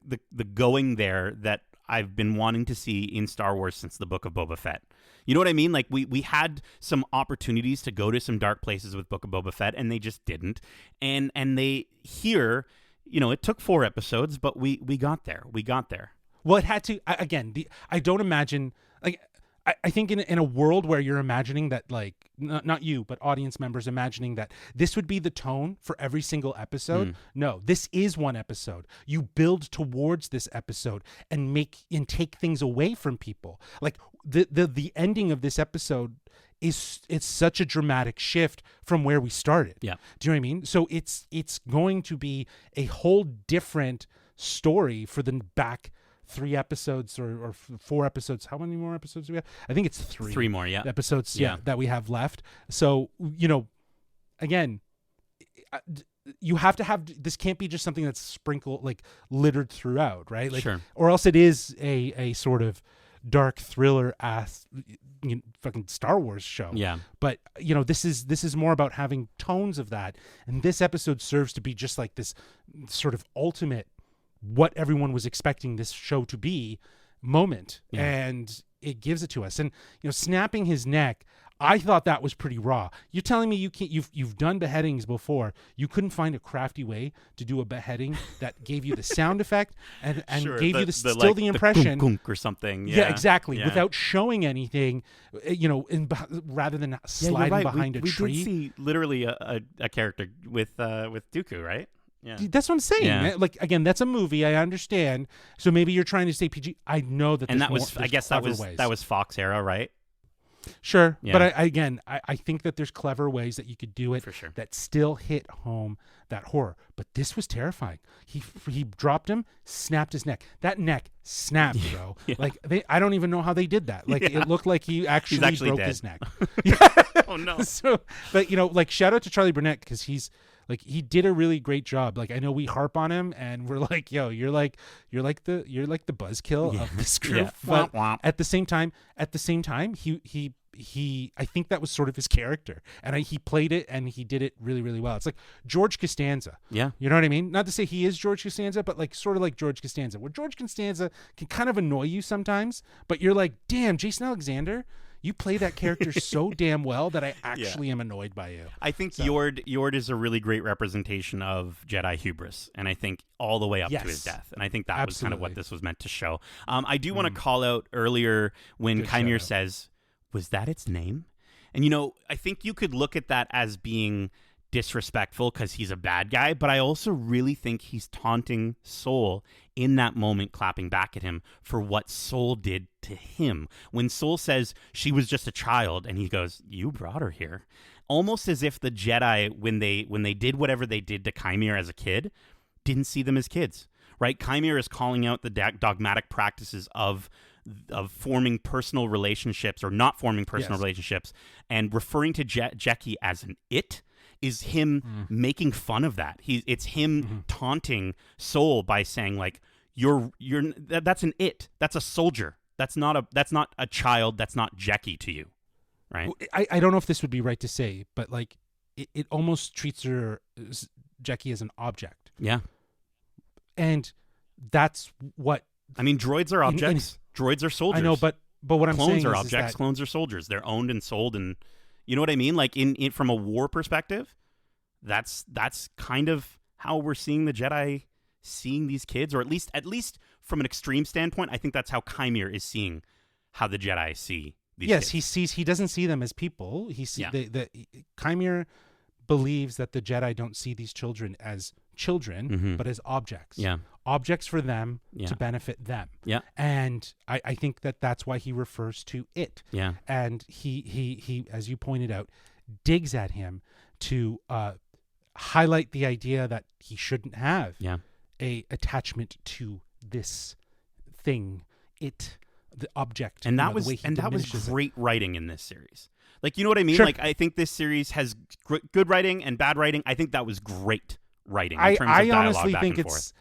going there that I've been wanting to see in Star Wars since the Book of Boba Fett. You know what I mean? Like we had some opportunities to go to some dark places with Book of Boba Fett, and they just didn't. And they here, it took 4 episodes, but we got there. We got there. Well, it had to. I don't imagine like. I think in a world where you're imagining that, like, not you, but audience members imagining that this would be the tone for every single episode. No, this is one episode. You build towards this episode and take things away from people. Like the ending of this episode it's such a dramatic shift from where we started. Yeah. Do you know what I mean? So it's going to be a whole different story for the back 3 episodes or 4 episodes. How many more episodes do we have? I think it's 3. 3 more, yeah. Episodes, that we have left. So, again, you have to have, this can't be just something that's sprinkled, like littered throughout, right? Like, sure. Or else it is a sort of dark thriller fucking Star Wars show. Yeah. But this is more about having tones of that, and this episode serves to be just like this sort of ultimate what everyone was expecting this show to be moment, and it gives it to us. And snapping his neck, I thought that was pretty raw. You're telling me you've done beheadings before. You couldn't find a crafty way to do a beheading that gave you the sound effect and sure, gave you the impression the gunk or something. Yeah, exactly. Yeah. Without showing anything, rather than sliding behind a tree. We did see literally a character with Dooku, right? Yeah. That's what I'm saying. Yeah. Like, again, that's a movie. I understand. So maybe you're trying to say PG. I know that. And that was, I guess, that was Fox era, right? Sure, yeah. But I think that there's clever ways that you could do it for sure that still hit home that horror. But this was terrifying. He dropped him, snapped his neck. That neck snapped, bro. Yeah. Like I don't even know how they did that. Like it looked like he's actually broke his neck. Oh no. So, but like shout out to Charlie Burnett because he did a really great job. Like I know we harp on him and we're like, yo, you're like the buzzkill of this group. Yeah. But at the same time, he I think that was sort of his character, and he played it and he did it really, really well. It's like George Costanza. Yeah, you know what I mean. Not to say he is George Costanza, but like sort of like George Costanza, where George Costanza can kind of annoy you sometimes, but you're like, damn, Jason Alexander. You play that character so damn well that I actually am annoyed by you. I think Yord is a really great representation of Jedi hubris, and I think all the way up to his death. And I think that was kind of what this was meant to show. I do want to call out earlier when Chimere says, was that its name? And, I think you could look at that as being disrespectful because he's a bad guy, but I also really think he's taunting Soul in that moment, clapping back at him for what Soul did to him. When Soul says she was just a child, and he goes, you brought her here. Almost as if the Jedi, when they did whatever they did to Chimere as a kid, didn't see them as kids, right? Chimere is calling out the dogmatic practices of forming personal relationships or not forming personal relationships, and referring to Jecki as an it is him making fun of that. It's him taunting Soul by saying like, that's an it. That's a soldier. That's not a child. That's not Jecki to you, right? I don't know if this would be right to say, but like it almost treats Jecki as an object. Yeah, and that's what I mean. Droids are objects. Droids are soldiers. I know, but what I'm saying are is objects. Clones are soldiers. They're owned and sold, and you know what I mean. Like in from a war perspective, that's kind of how we're seeing the Jedi seeing these kids, or at least from an extreme standpoint, I think that's how Chimere is seeing how the Jedi see these kids. He doesn't see them as people. The Chimere believes that the Jedi don't see these children as children, but as objects. Yeah. Objects for them to benefit them. Yeah. And I think that's why he refers to it. Yeah. And he as you pointed out, digs at him to highlight the idea that he shouldn't have a attachment to this thing, the object. And that was great writing in this series. Like, you know what I mean? Sure. Like, I think this series has good writing and bad writing. I think that was great writing in terms of dialogue honestly back think and forth.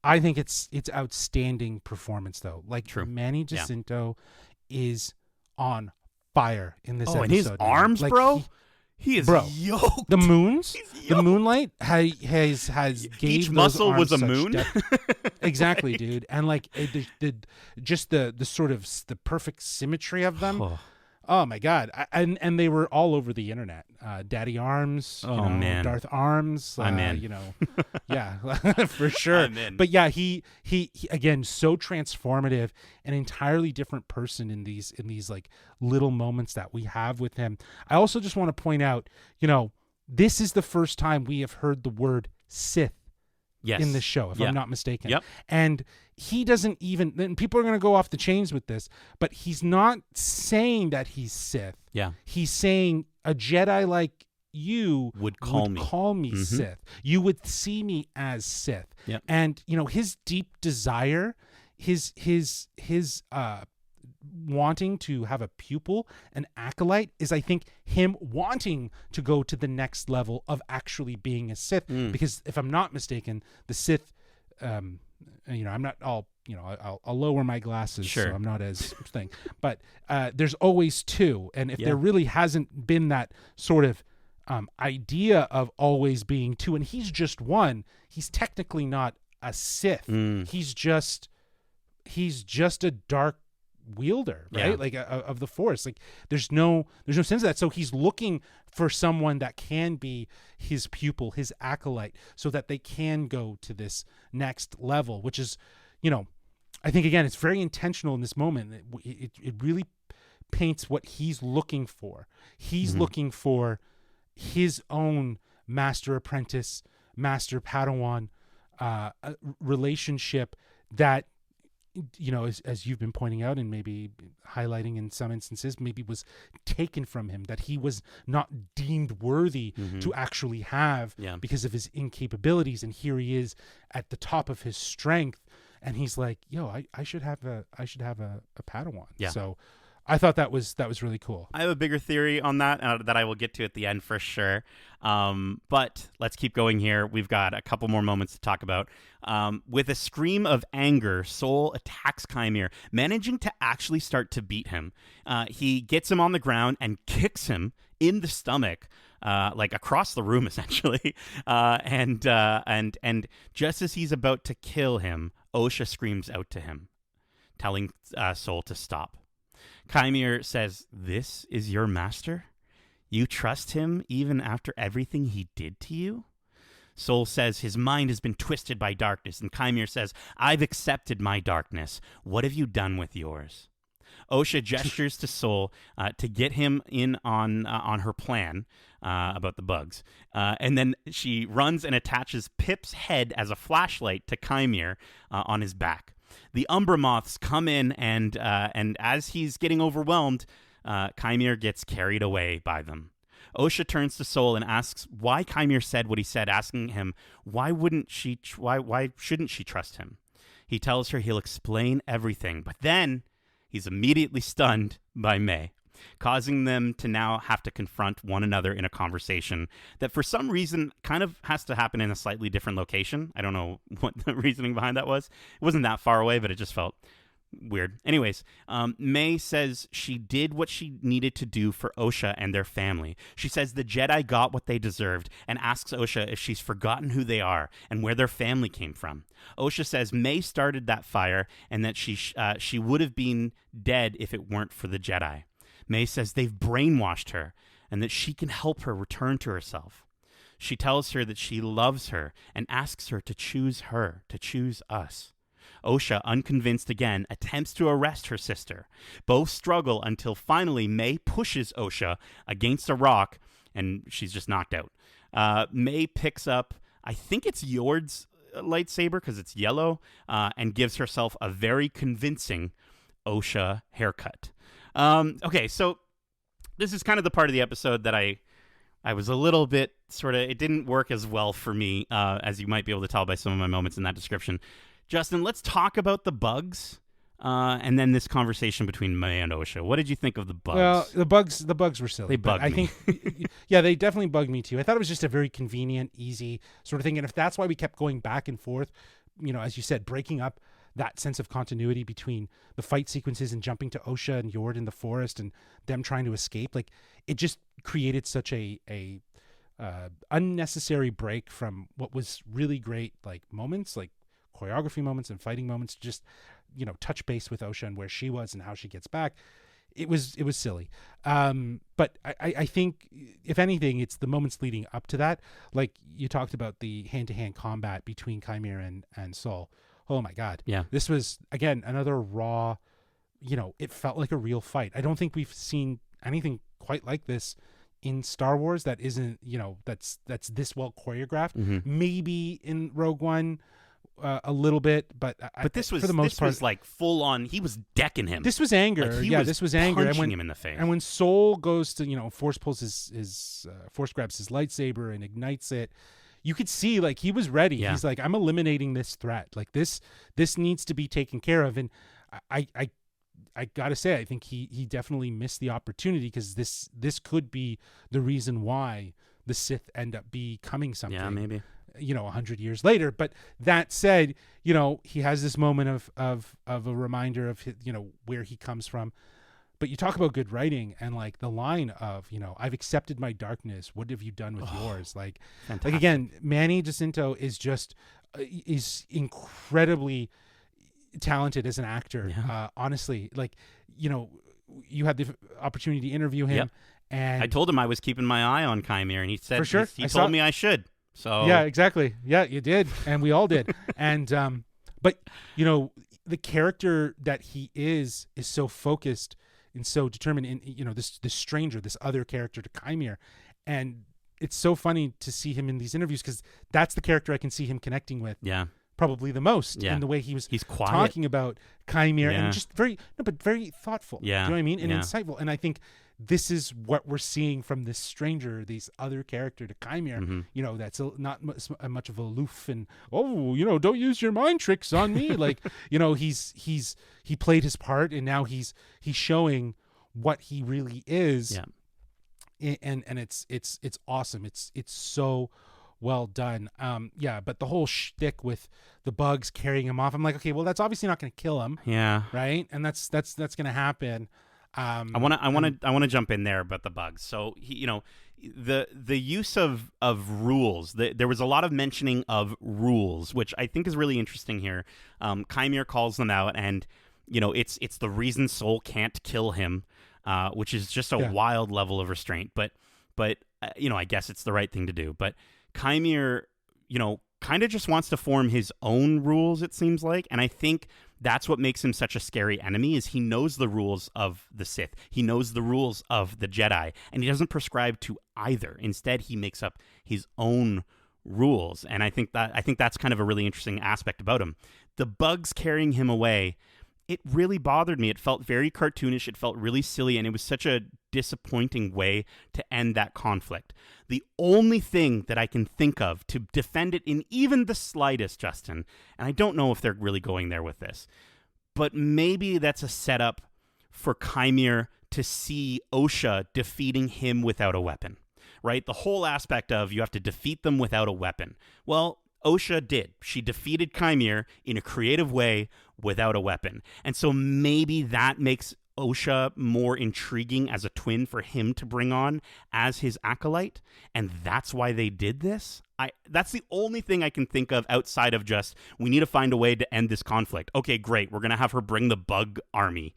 I think it's outstanding performance though. Like Manny Jacinto is on fire in this episode. And his arms, like, bro. He is yoked. The moons, the moonlight has gave each muscle was a moon. Exactly, dude. And like the sort of the perfect symmetry of them. Oh my God. And they were all over the internet. Daddy Arms, man. Darth Arms, I'm in. yeah, for sure. I'm in. But yeah, he again, so transformative, an entirely different person in these like little moments that we have with him. I also just want to point out, this is the first time we have heard the word Sith in this show, if I'm not mistaken. Yep. And he doesn't even, and people are going to go off the chains with this, but he's not saying that he's Sith. Yeah. He's saying a Jedi like you would call me Sith. You would see me as Sith. Yep. And, his deep desire, his wanting to have a pupil, an acolyte, is I think him wanting to go to the next level of actually being a Sith. Because if I'm not mistaken, the Sith, I'm not all, I'll lower my glasses so I'm not as thing, but there's always two. And if there really hasn't been that sort of idea of always being two, and he's just one, he's technically not a Sith. He's just a dark wielder, right? Like of the Force. Like there's no sense of that. So he's looking for someone that can be his pupil, his acolyte, so that they can go to this next level, which is, I think again, it's very intentional in this moment. It really paints what he's looking for. He's looking for his own master apprentice, master Padawan relationship that, as you've been pointing out and maybe highlighting in some instances, maybe was taken from him, that he was not deemed worthy to actually have because of his incapabilities. And here he is at the top of his strength, and he's like, I should have a Padawan. Yeah. So I thought that was really cool. I have a bigger theory on that that I will get to at the end for sure. But let's keep going here. We've got a couple more moments to talk about. With a scream of anger, Soul attacks Chimere, managing to actually start to beat him. He gets him on the ground and kicks him in the stomach, like across the room, essentially. And just as he's about to kill him, Osha screams out to him, telling Soul to stop. Chimere says, "This is your master? You trust him even after everything he did to you?" Soul says his mind has been twisted by darkness, and Chimere says, "I've accepted my darkness. What have you done with yours?" Osha gestures to Soul to get him in on her plan about the bugs. And then she runs and attaches Pip's head as a flashlight to Chimere on his back. The Umbra Moths come in, and as he's getting overwhelmed, Chimere gets carried away by them. Osha turns to Soul and asks why Chimere said what he said, asking him why shouldn't she trust him? He tells her he'll explain everything, but then he's immediately stunned by May, causing them to now have to confront one another in a conversation that for some reason kind of has to happen in a slightly different location. I don't know what the reasoning behind that was. It wasn't that far away, but it just felt weird. Anyways, May says she did what she needed to do for Osha and their family. She says the Jedi got what they deserved and asks Osha if she's forgotten who they are and where their family came from. Osha says May started that fire and that she would have been dead if it weren't for the Jedi. May says they've brainwashed her and that she can help her return to herself. She tells her that she loves her and asks her, to choose us. Osha, unconvinced again, attempts to arrest her sister. Both struggle until finally May pushes Osha against a rock and she's just knocked out. May picks up, I think it's Yord's lightsaber because it's yellow, and gives herself a very convincing Osha haircut. Okay, so this is kind of the part of the episode that I was a little bit it didn't work as well for me, as you might be able to tell by some of my moments in that description. Justin, let's talk about the bugs, and then this conversation between May and Osha. What did you think of the bugs? Well, the bugs were silly. They bugged me. I think, yeah, they definitely bugged me too. I thought it was just a very convenient, easy sort of thing. And if that's why we kept going back and forth, as you said, breaking up that sense of continuity between the fight sequences and jumping to Osha and Yord in the forest and them trying to escape, like it just created such a unnecessary break from what was really great, like moments, like choreography moments and fighting moments, just touch base with Osha and where she was and how she gets back. It was silly, but I think if anything, it's the moments leading up to that, like you talked about the hand-to-hand combat between Chimere and Soul. Oh my god, yeah, this was again another raw, it felt like a real fight. I don't think we've seen anything quite like this in Star Wars that isn't that's this well choreographed. Maybe in Rogue One a little bit, but this was, for the most part, was like full on. He was decking him. This was anger. Like this was anger. Punching him in the face. And when Soul goes to force pulls his force grabs his lightsaber and ignites it, you could see like he was ready. Yeah. He's like, I'm eliminating this threat. Like this needs to be taken care of. And I gotta say, I think he definitely missed the opportunity, because this could be the reason why the Sith end up becoming something. Yeah, maybe. 100 years later. But that said, he has this moment of a reminder of where he comes from. But you talk about good writing and like the line of, I've accepted my darkness. What have you done with yours? Like again, Manny Jacinto is just is incredibly talented as an actor. Yeah. Honestly, like, you know, you had the opportunity to interview him. Yep. And I told him I was keeping my eye on Chimere, and he said, for sure, he told me I should. So yeah, exactly. Yeah, you did. And we all did. And, but you know, the character that he is so focused and so determined in, you know, this stranger, this other character to Chimere. And it's so funny to see him in these interviews, because that's the character I can see him connecting with. Yeah. Probably the most, in the way he's quiet, talking about Chimere, and just very thoughtful. Yeah. Do you know what I mean? And insightful. And I think this is what we're seeing from this stranger, this other character to Chimere. Mm-hmm. You know, that's not much of aloof and, oh, you know, don't use your mind tricks on me. Like, you know, he played his part, and now he's showing what he really is. Yeah. And it's awesome. It's so well done. But the whole shtick with the bugs carrying him off, I'm like, okay, well, that's obviously not going to kill him. Yeah. Right. And that's going to happen. I want to jump in there about the bugs. So the use of rules. There was a lot of mentioning of rules, which I think is really interesting here. Chimere calls them out, and you know, it's the reason Soul can't kill him, which is just a wild level of restraint. But you know, I guess it's the right thing to do. But Chimere, you know, kind of just wants to form his own rules, it seems like. And I think that's what makes him such a scary enemy, is he knows the rules of the Sith. He knows the rules of the Jedi, and he doesn't prescribe to either. Instead, he makes up his own rules. And I think that's kind of a really interesting aspect about him. The bugs carrying him away, it really bothered me. It felt very cartoonish. It felt really silly, and it was such a disappointing way to end that conflict. The only thing that I can think of to defend it in even the slightest, Justin, and I don't know if they're really going there with this, but maybe that's a setup for Chimere to see Osha defeating him without a weapon, right? The whole aspect of you have to defeat them without a weapon. Well, Osha did. She defeated Chimere in a creative way without a weapon. And so maybe that makes Osha more intriguing as a twin for him to bring on as his acolyte. And that's why they did this. That's the only thing I can think of outside of just, we need to find a way to end this conflict. Okay, great. We're going to have her bring the bug army.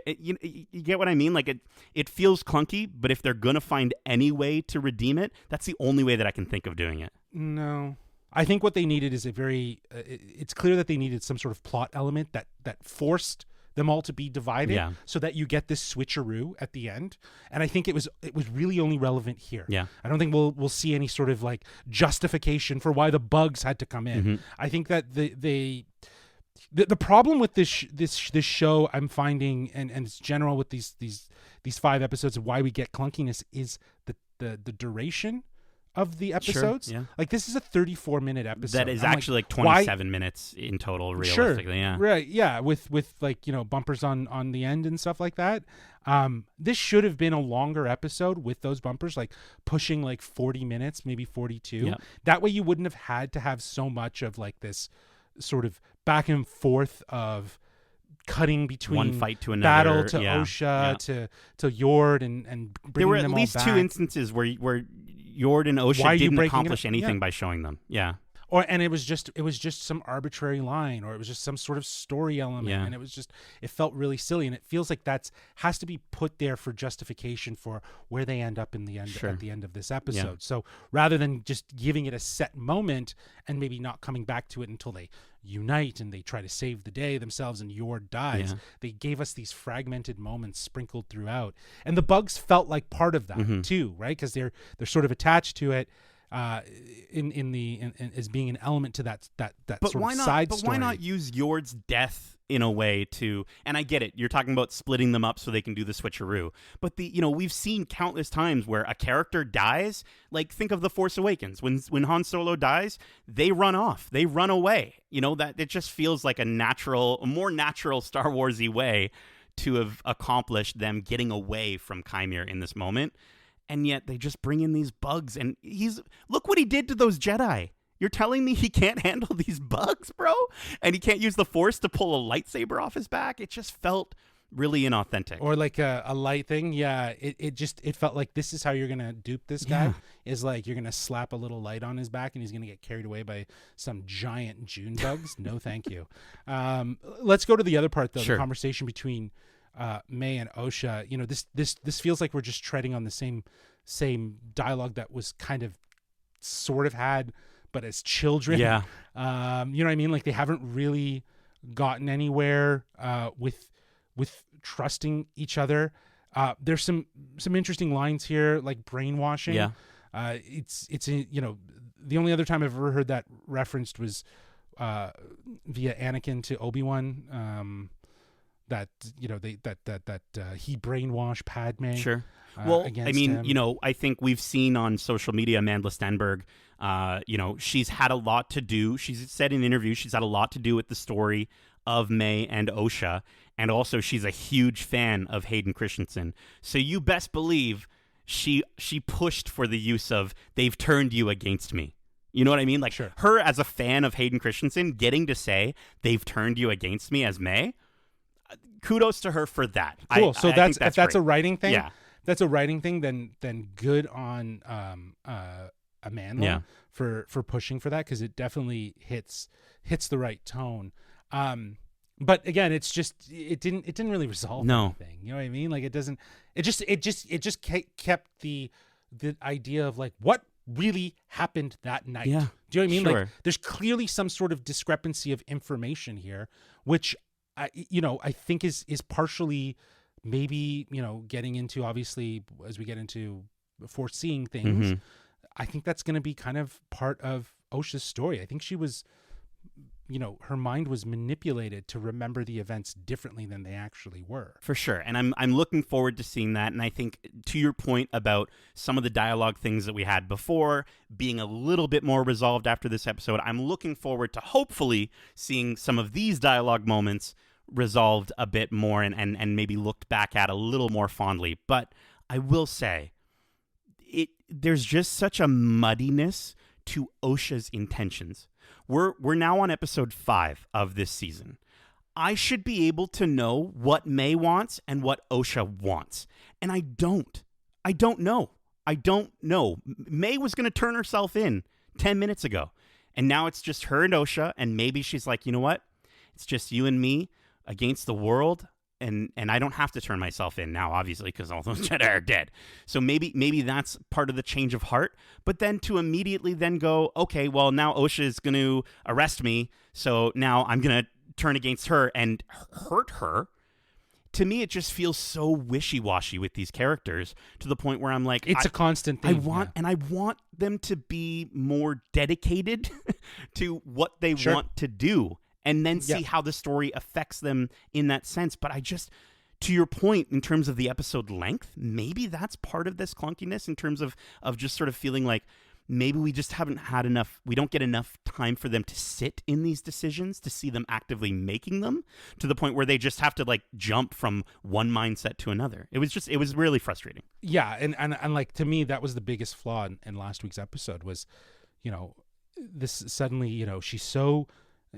You get what I mean? Like, it feels clunky, but if they're going to find any way to redeem it, that's the only way that I can think of doing it. No. I think what they needed is it's clear that they needed some sort of plot element that forced them all to be divided, so that you get this switcheroo at the end. And I think it was really only relevant here. Yeah. I don't think we'll see any sort of like justification for why the bugs had to come in. Mm-hmm. I think that the problem with this show, I'm finding, and it's general with these 5 episodes of why we get clunkiness, is the duration of the episodes. Sure, yeah. Like, this is a 34-minute episode. That is actually like 27 minutes in total, realistically. Sure. Yeah. Right. Yeah. With like, you know, bumpers on the end and stuff like that. This should have been a longer episode with those bumpers, like pushing like 40 minutes, maybe 42. Yep. That way you wouldn't have had to have so much of like this sort of back and forth of cutting between one fight to another, battle to Osha to Yord and bringing them all back. There were at least 2 instances where Yord and Osha didn't accomplish anything by showing them. Yeah. And it was just some arbitrary line, or it was just some sort of story element, and it felt really silly, and it feels like has to be put there for justification for where they end up in the end at the end of this episode. Yeah. So rather than just giving it a set moment and maybe not coming back to it until they unite and they try to save the day themselves and Yord dies, they gave us these fragmented moments sprinkled throughout, and the bugs felt like part of that too, right? Because they're sort of attached to it. In as being an element to that sort of side story. But why not use Yord's death in a way to? And I get it, you're talking about splitting them up so they can do the switcheroo. But we've seen countless times where a character dies. Like, think of The Force Awakens. When Han Solo dies, they run off, they run away. You know, that it just feels like a more natural Star Warsy way to have accomplished them getting away from Chimere in this moment. And yet they just bring in these bugs, and look what he did to those Jedi. You're telling me he can't handle these bugs, bro? And he can't use the Force to pull a lightsaber off his back? It just felt really inauthentic. Or like a light thing. Yeah, it felt like this is how you're gonna dupe this guy. Is like you're gonna slap a little light on his back and he's gonna get carried away by some giant June bugs. No, thank you. Let's go to the other part though. Sure. The conversation between May and Osha. You know, this feels like we're just treading on the same dialogue that was kind of sort of had, but as children. Yeah. You know what I mean? Like they haven't really gotten anywhere with trusting each other. There's some interesting lines here, like brainwashing. Yeah. It's you know, the only other time I've ever heard that referenced was via Anakin to Obi-Wan. That you know that he brainwashed Padme. Sure. Well, I mean, him. you know, I think we've seen on social media Amanda Stenberg. You know, she's had a lot to do. She's said in interviews she's had a lot to do with the story of May and Osha, and also she's a huge fan of Hayden Christensen. So you best believe she pushed for the use of "they've turned you against me." You know what I mean? Like sure. Her as a fan of Hayden Christensen getting to say "they've turned you against me" as May. Kudos to her for that. Cool. So that's if that's great. a writing thing. Yeah. That's a writing thing. Then good on Amanda for pushing for that, because it definitely hits the right tone. But again, it's just it didn't really resolve anything. You know what I mean? Like it just kept the idea of like what really happened that night. Yeah. Do you know what I mean? Sure. Like there's clearly some sort of discrepancy of information here, which I think is partially maybe, you know, getting into, obviously as we get into foreseeing things, I think that's going to be kind of part of Osha's story. I think she was, you know, her mind was manipulated to remember the events differently than they actually were. For sure. And I'm looking forward to seeing that. And I think to your point about some of the dialogue things that we had before being a little bit more resolved after this episode, I'm looking forward to hopefully seeing some of these dialogue moments resolved a bit more and maybe looked back at a little more fondly. But I will say, there's just such a muddiness to Osha's intentions. We're now on episode 5 of this season. I should be able to know what May wants and what Osha wants. And I don't know. May was going to turn herself in 10 minutes ago. And now it's just her and Osha. And maybe she's like, you know what? It's just you and me against the world. And I don't have to turn myself in now, obviously, because all those Jedi are dead. So maybe that's part of the change of heart. But then to immediately then go, okay, well, now Osha is going to arrest me, so now I'm going to turn against her and hurt her. To me, it just feels so wishy-washy with these characters to the point where I'm like... It's a constant thing. I want them to be more dedicated to what they want to do. And then see how the story affects them in that sense. But I just, to your point, in terms of the episode length, maybe that's part of this clunkiness in terms of just sort of feeling like maybe we just haven't had enough, we don't get enough time for them to sit in these decisions, to see them actively making them, to the point where they just have to like jump from one mindset to another. It was really frustrating. Yeah, and like to me, that was the biggest flaw in last week's episode was, you know, this suddenly, you know,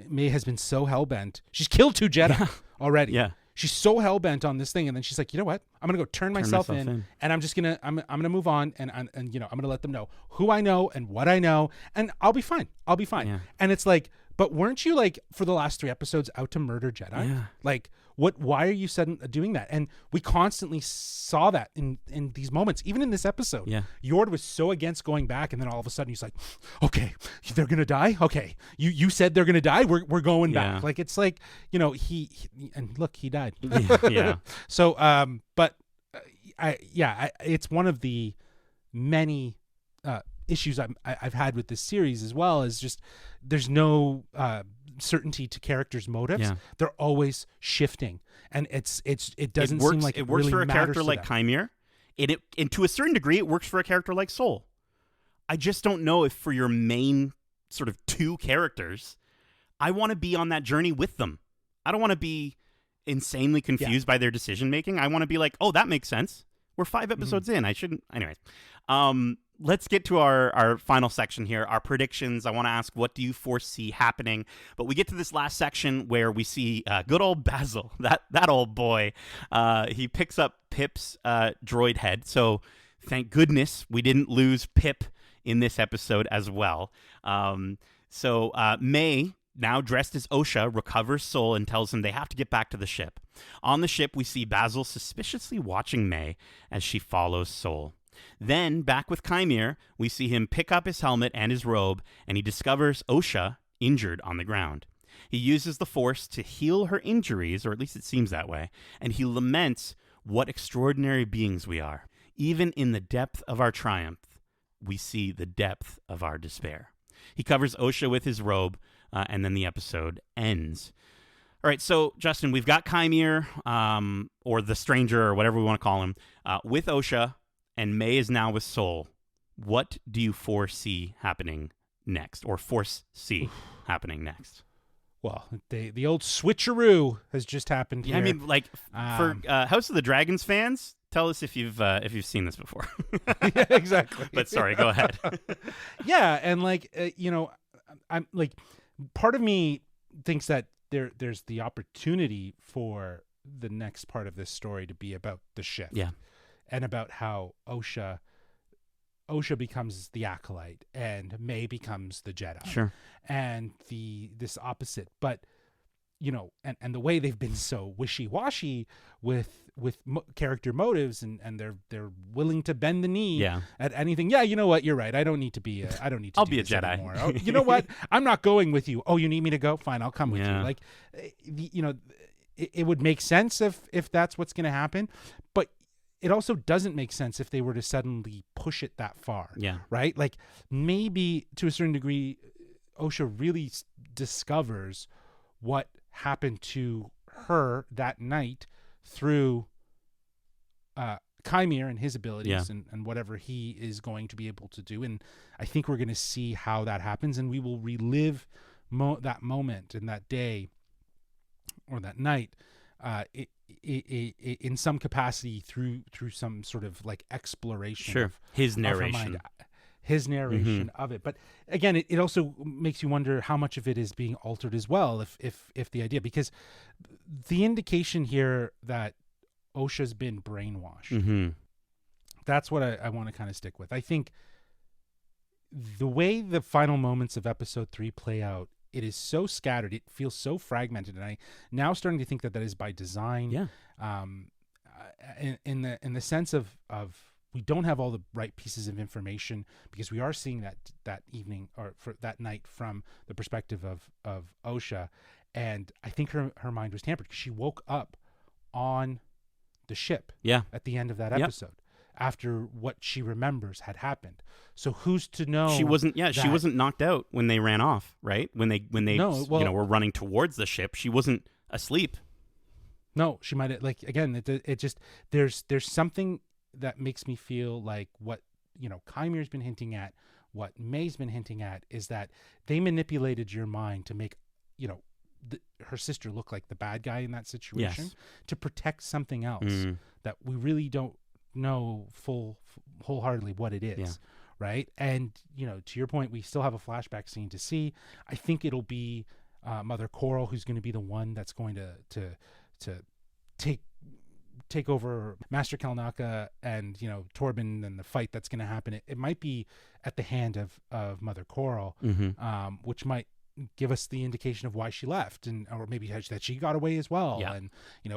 May has been so hell-bent. She's killed 2 Jedi already. Yeah. She's so hell-bent on this thing, and then she's like, you know what? I'm going to go turn myself in, and I'm just going to, I'm going to move on, and you know, I'm going to let them know who I know and what I know, and I'll be fine. Yeah. And it's like, but weren't you like, for the last 3 episodes, out to murder Jedi? Yeah. Like, why are you doing that? And we constantly saw that in these moments, even in this episode. Yeah. Yord was so against going back, and then all of a sudden he's like, okay, they're gonna die. Okay, you said they're gonna die. We're going back. Like it's like, you know, he and look, he died. Yeah. So but it's one of the many issues I've had with this series as well, is just there's no certainty to characters' motives. Yeah. They're always shifting, and it doesn't seem like it works really for a character like them. Chimere. And to a certain degree, it works for a character like Soul. I just don't know if for your main sort of 2 characters, I want to be on that journey with them. I don't want to be insanely confused by their decision making. I want to be like, oh, that makes sense. We're 5 episodes in. I shouldn't. Anyways, let's get to our final section here, our predictions. I want to ask, what do you foresee happening? But we get to this last section where we see good old Basil, that old boy. He picks up Pip's droid head. So thank goodness we didn't lose Pip in this episode as well. So May, now dressed as Osha, recovers Sol and tells him they have to get back to the ship. On the ship, we see Basil suspiciously watching May as she follows Sol. Then, back with Chimere, we see him pick up his helmet and his robe, and he discovers Osha injured on the ground. He uses the Force to heal her injuries, or at least it seems that way, and he laments what extraordinary beings we are. Even in the depth of our triumph, we see the depth of our despair. He covers Osha with his robe, and then the episode ends. All right, so, Justin, we've got Chimere, or the Stranger, or whatever we want to call him, with Osha, and May is now with Sol. What do you foresee happening next, or foresee happening next? Well, the old switcheroo has just happened here. Yeah, I mean, like, for House of the Dragons fans, tell us if you've seen this before. Yeah, exactly. But sorry, go ahead. Yeah, and I'm like, part of me thinks that there's the opportunity for the next part of this story to be about the shift. Yeah. And about how Osha becomes the Acolyte and May becomes the Jedi. Sure. And this opposite, but and the way they've been so wishy-washy with character motives, and they're willing to bend the knee at anything. Yeah, you know what? You're right. I don't need to be. I'll be a Jedi anymore. Oh, you know what? I'm not going with you. Oh, you need me to go? Fine, I'll come with you. Like, it would make sense if that's what's going to happen, but it also doesn't make sense if they were to suddenly push it that far. Yeah. Right? Like, maybe to a certain degree, Osha really discovers what happened to her that night through Chimere and his abilities and whatever he is going to be able to do. And I think we're going to see how that happens, and we will relive that moment and that day or that night in some capacity through some sort of like exploration. Sure. His narration. His narration of it. But again, it also makes you wonder how much of it is being altered as well, if the idea, because the indication here that Osha's been brainwashed, that's what I want to kind of stick with. I think the way the final moments of episode 3 play out, it is so scattered, it feels so fragmented, and I now starting to think that is by design. Yeah. In the sense of we don't have all the right pieces of information, because we are seeing that evening or for that night from the perspective of Osha, and I think her mind was tampered because she woke up on the ship at the end of that episode after what she remembers had happened. So who's to know? She wasn't knocked out when they ran off, right? When they were running towards the ship, she wasn't asleep. No, she might have, like, again, it just there's something that makes me feel like what Chimere's been hinting at, what May's been hinting at, is that they manipulated your mind to make her sister look like the bad guy in that situation, to protect something else that we really don't know wholeheartedly what it is, right? And to your point, we still have a flashback scene to see. I think it'll be Mother Coral who's going to be the one that's going to take over Master Kalnaka and Torben, and the fight that's going to happen. It might be at the hand of Mother Coral, which might give us the indication of why she left, or maybe that she got away as well, and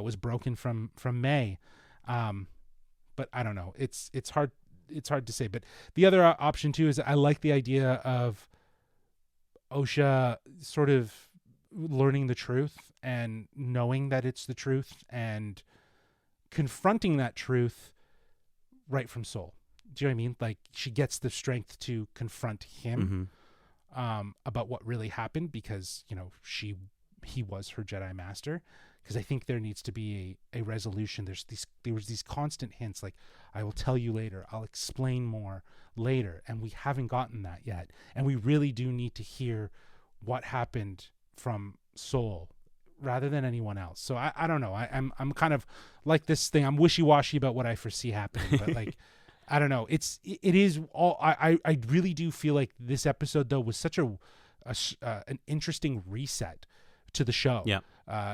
was broken from May. But I don't know. It's hard to say. But the other option too is I like the idea of Osha sort of learning the truth and knowing that it's the truth and confronting that truth right from Sol. Do you know what I mean? Like, she gets the strength to confront him about what really happened, because he was her Jedi Master. Because I think there needs to be a resolution. There was these constant hints, like, I will tell you later, I'll explain more later, and we haven't gotten that yet. And we really do need to hear what happened from Sol rather than anyone else. So I don't know. I'm kind of like this thing. I'm wishy-washy about what I foresee happening, but like I don't know. It is all. I really do feel like this episode though was such an interesting reset to the show. Yeah.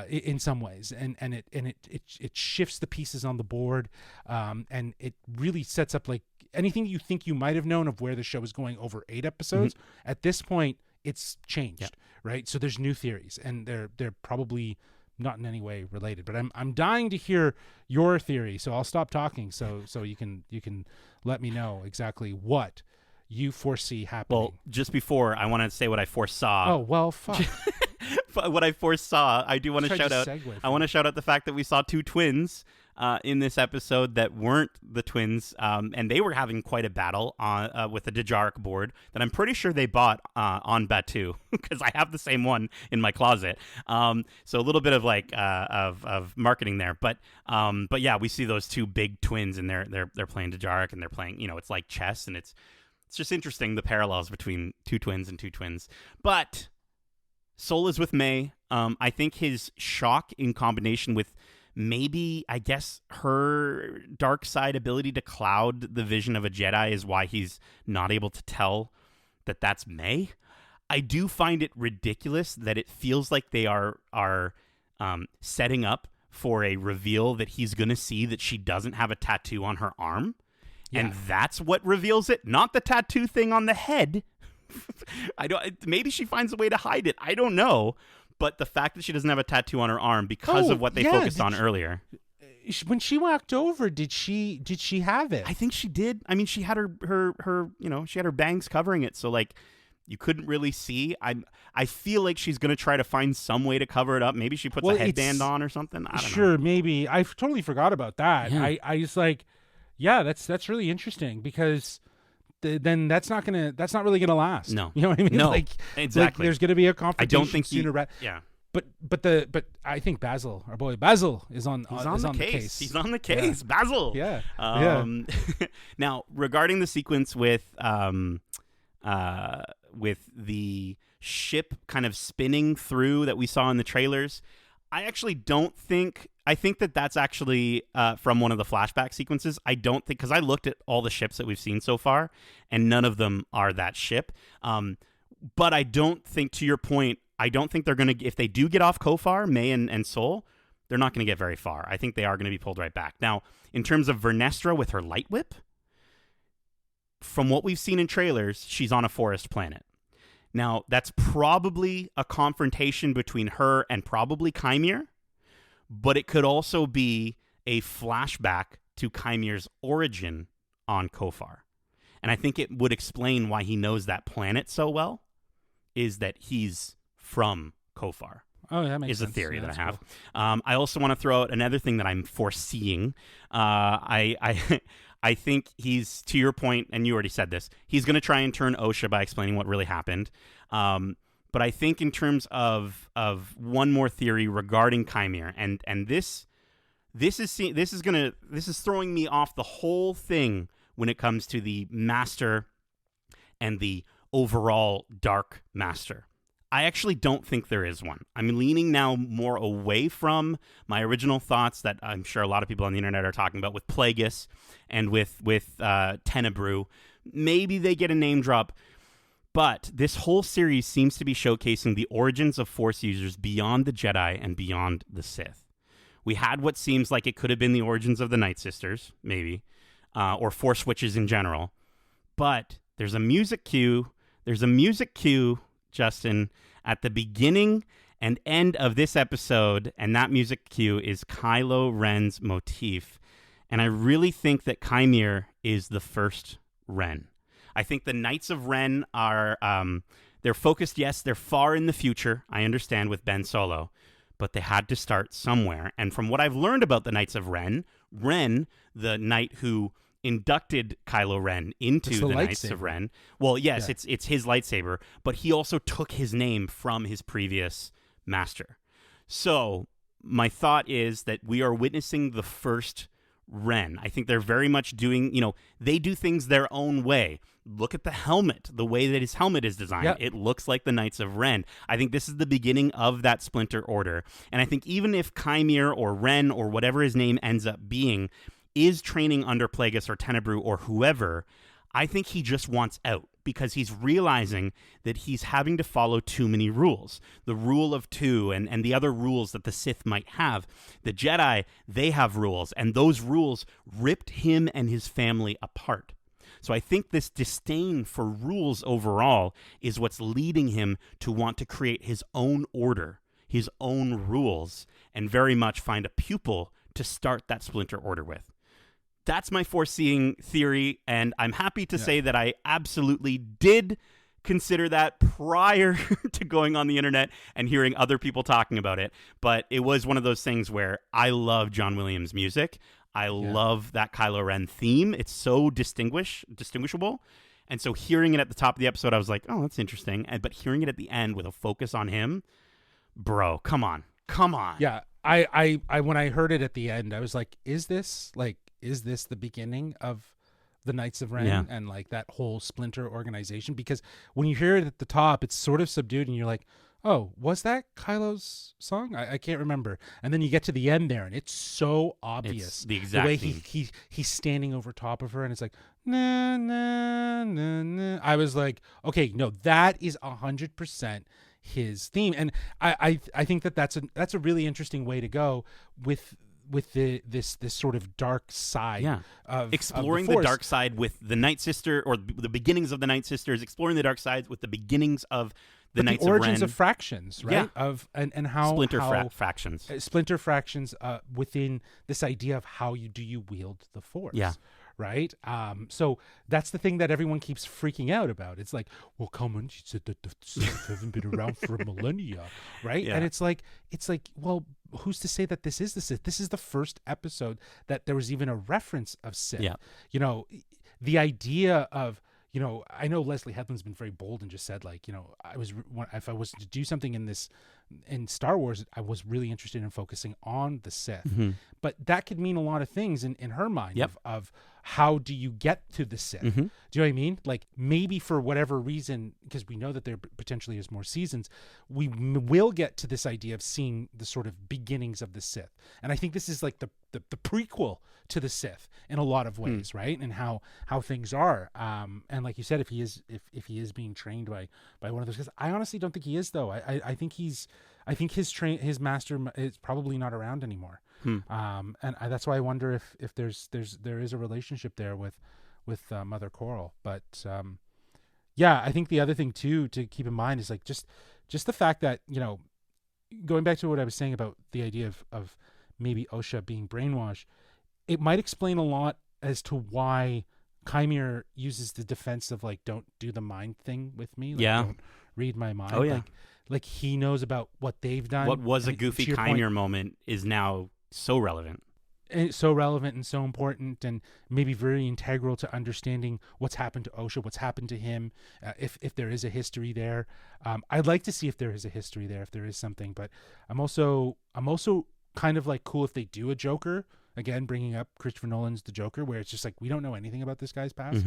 In some ways, and it shifts the pieces on the board, and it really sets up like anything you think you might have known of where the show is going over 8 episodes. At this point, it's changed, right? So there's new theories, and they're probably not in any way related. But I'm dying to hear your theory, so I'll stop talking so you can let me know exactly what you foresee happening. Well, just before, I want to say what I foresaw. Oh, well, fuck. What I foresaw, I do want to shout out. I want to shout out the fact that we saw 2 twins in this episode that weren't the twins, and they were having quite a battle with the Dejarik board that I'm pretty sure they bought on Batu because I have the same one in my closet. So a little bit of like of marketing there, but yeah, we see those 2 big twins, and they're playing Dejarik, and they're playing, it's like chess, and it's just interesting the parallels between 2 twins and 2 twins, but. Sol is with May. I think his shock in combination with maybe, I guess, her dark side ability to cloud the vision of a Jedi is why he's not able to tell that that's May. I do find it ridiculous that it feels like they are setting up for a reveal that he's going to see that she doesn't have a tattoo on her arm. Yeah. And that's what reveals it, not the tattoo thing on the head. Maybe she finds a way to hide it. I don't know. But the fact that she doesn't have a tattoo on her arm because of what they focused on earlier. When she walked over, did she have it? I think she did. I mean, she had her she had her bangs covering it, so like you couldn't really see. I feel like she's gonna try to find some way to cover it up. Maybe she puts a headband on or something. I don't know. Maybe. I totally forgot about that. Yeah. I was like, yeah, that's really interesting because. Then that's not really gonna last. No, you know what I mean. No, like, exactly. There's gonna be a confrontation. I don't think sooner. Yeah. But I think Basil, our boy Basil, is on the case. He's on the case. Yeah. Basil. Yeah. Now, regarding the sequence with the ship kind of spinning through that we saw in the trailers, I actually don't think. I think that that's actually from one of the flashback sequences. I don't think, because I looked at all the ships that we've seen so far, and none of them are that ship. But I don't think, to your point, I don't think they're going to, if they do get off Kofar, May and Sol, they're not going to get very far. I think they are going to be pulled right back. Now, in terms of Vernestra with her light whip, from what we've seen in trailers, she's on a forest planet. Now, that's probably a confrontation between her and probably Chimere. But it could also be a flashback to Chimere's origin on Kofar. And I think it would explain why he knows that planet so well, is that he's from Kofar. Oh, that makes sense. Is a theory that I have. Cool. I also want to throw out another thing that I'm foreseeing. I think he's, to your point, and you already said this, he's going to try and turn Osha by explaining what really happened. But I think in terms of one more theory regarding Chimere, and this is throwing me off the whole thing when it comes to the Master and the overall Dark Master. I actually don't think there is one. I'm leaning now more away from my original thoughts that I'm sure a lot of people on the internet are talking about with Plagueis and with Tenebrew. Maybe they get a name drop. But this whole series seems to be showcasing the origins of Force users beyond the Jedi and beyond the Sith. We had what seems like it could have been the origins of the Night Sisters, maybe, or Force Witches in general. But there's a music cue. Justin, at the beginning and end of this episode, and that music cue is Kylo Ren's motif. And I really think that Chimere is the first Ren. I think the Knights of Ren are, they're focused, yes, they're far in the future, I understand, with Ben Solo, but they had to start somewhere. And from what I've learned about the Knights of Ren, the knight who inducted Kylo Ren into the Knights of Ren, well, yes, yeah. It's his lightsaber, but he also took his name from his previous master. So my thought is that we are witnessing the first Ren. I think they're very much doing, they do things their own way. Look at the helmet, the way that his helmet is designed. Yep. It looks like the Knights of Ren. I think this is the beginning of that splinter order. And I think even if Chimere or Ren or whatever his name ends up being is training under Plagueis or Tenebrew or whoever, I think he just wants out because he's realizing that he's having to follow too many rules. The rule of two and the other rules that the Sith might have. The Jedi, they have rules, and those rules ripped him and his family apart. So I think this disdain for rules overall is what's leading him to want to create his own order, his own rules, and very much find a pupil to start that splinter order with. That's my foreseeing theory, and I'm happy to say that I absolutely did consider that prior to going on the internet and hearing other people talking about it. But it was one of those things where I love John Williams' music. I love that Kylo Ren theme. It's so distinguishable. And so hearing it at the top of the episode, I was like, oh, that's interesting. But hearing it at the end with a focus on him, bro, come on. Yeah, I when I heard it at the end, I was like, is this the beginning of the Knights of Ren and like that whole splinter organization? Because when you hear it at the top, it's sort of subdued and you're like, oh, was that Kylo's song? I can't remember. And then you get to the end there and it's so obvious. It's the exact way he's standing over top of her and it's like, na, na, na, na. I was like, okay, no, that is 100% his theme. And I think that's a really interesting way to go with this sort of dark side of exploring of the dark side with the Night Sister, or the beginnings of the Night Sisters, exploring the dark side with the beginnings of the Knights of Ren. The origins of fractions, right? And how fractions. Splinter fractions within this idea of how you wield the Force. Yeah. Right. So that's the thing that everyone keeps freaking out about. It's like, well, come on, she said that the Sith haven't been around for millennia, right? Yeah. And it's like, well, who's to say that this is the Sith? This is the first episode that there was even a reference of Sith. Yeah. You know, the idea of, you know, I know Leslie Headland's been very bold and just said, like, you know, if I was to do something in Star Wars, I was really interested in focusing on the Sith. Mm-hmm. But that could mean a lot of things in her mind of how do you get to the Sith? Mm-hmm. Do you know what I mean? Like maybe for whatever reason, because we know that there potentially is more seasons, we will get to this idea of seeing the sort of beginnings of the Sith. And I think this is like the prequel to the Sith in a lot of ways, right? And how things are. And like you said, if he is being trained by one of those guys, I honestly don't think he is though. I think his master is probably not around anymore. And that's why I wonder if there is a relationship there with Mother Coral. But I think the other thing too to keep in mind is like just the fact that, you know, going back to what I was saying about the idea of maybe Osha being brainwashed, it might explain a lot as to why Chimere uses the defense of like, don't do the mind thing with me. Like, don't read my mind. Oh yeah. Like he knows about what they've done. What was a goofy Chimere moment is now so relevant. And so relevant and so important and maybe very integral to understanding what's happened to Osha, what's happened to him, if there is a history there. I'd like to see if there is a history there, if there is something, but I'm also kind of like cool if they do a Joker, again, bringing up Christopher Nolan's The Joker, where it's just like, we don't know anything about this guy's past.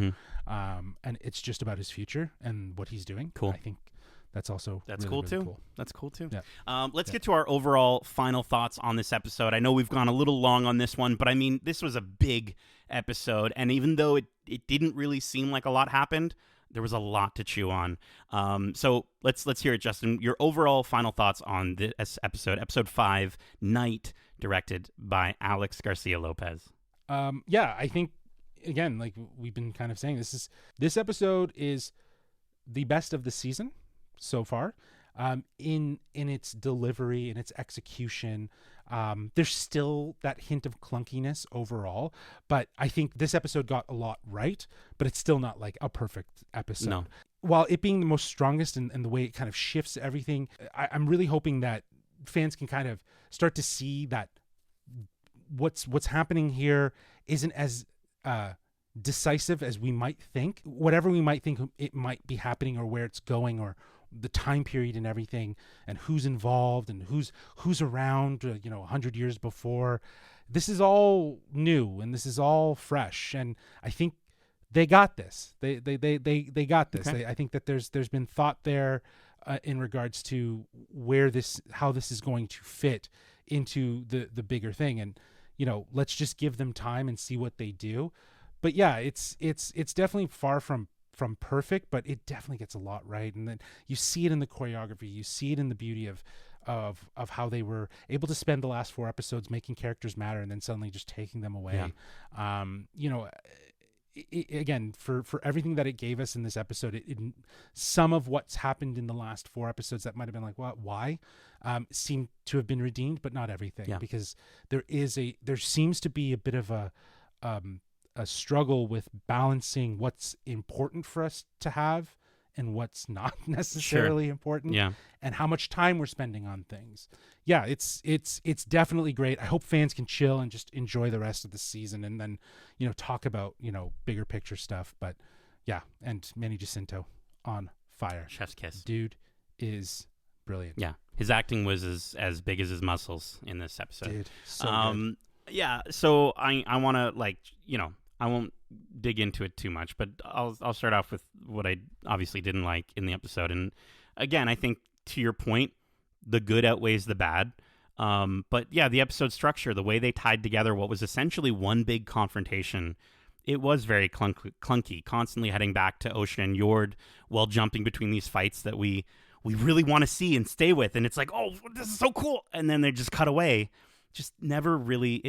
And it's just about his future and what he's doing. Cool. I think that's also really, cool too. Really cool. That's cool too. Yeah. Let's get to our overall final thoughts on this episode. I know we've gone a little long on this one, but I mean, this was a big episode, and even though it didn't really seem like a lot happened, there was a lot to chew on. So let's hear it, Justin. Your overall final thoughts on this episode 5, Night, directed by Alex Garcia Lopez. I think, again, like we've been kind of saying, this episode is the best of the season so far, in its delivery and its execution. There's still that hint of clunkiness overall, but I think this episode got a lot right, but it's still not like a perfect episode. No. While it being the most strongest and the way it kind of shifts everything, I'm really hoping that fans can kind of start to see that what's happening here isn't as decisive as we might think. Whatever we might think it might be happening or where it's going or the time period and everything and who's involved and who's around 100 years before, this is all new and this is all fresh, and I think they got this. They got this. Okay. I think that there's been thought there in regards to how this is going to fit into the bigger thing. And let's just give them time and see what they do. But yeah, it's definitely far from perfect, but it definitely gets a lot right. And then you see it in the choreography, you see it in the beauty of how they were able to spend the last 4 episodes making characters matter and then suddenly just taking them away. Again, for everything that it gave us in this episode, it some of what's happened in the last 4 episodes that might have been like, what, why, seemed to have been redeemed, but not everything, because there seems to be a bit of a struggle with balancing what's important for us to have and what's not necessarily important, and how much time we're spending on things. Yeah, it's definitely great. I hope fans can chill and just enjoy the rest of the season, and then talk about bigger picture stuff. But yeah, and Manny Jacinto on fire. Chef's kiss. Dude is brilliant. Yeah, his acting was as big as his muscles in this episode. Dude, so good. Yeah, so I want to I won't dig into it too much, but I'll start off with what I obviously didn't like in the episode. And again, I think to your point, the good outweighs the bad. But yeah, the episode structure, the way they tied together what was essentially one big confrontation, it was very clunky, constantly heading back to Osha and Yord while jumping between these fights that we really want to see and stay with. And it's like, oh, this is so cool. And then they just cut away. It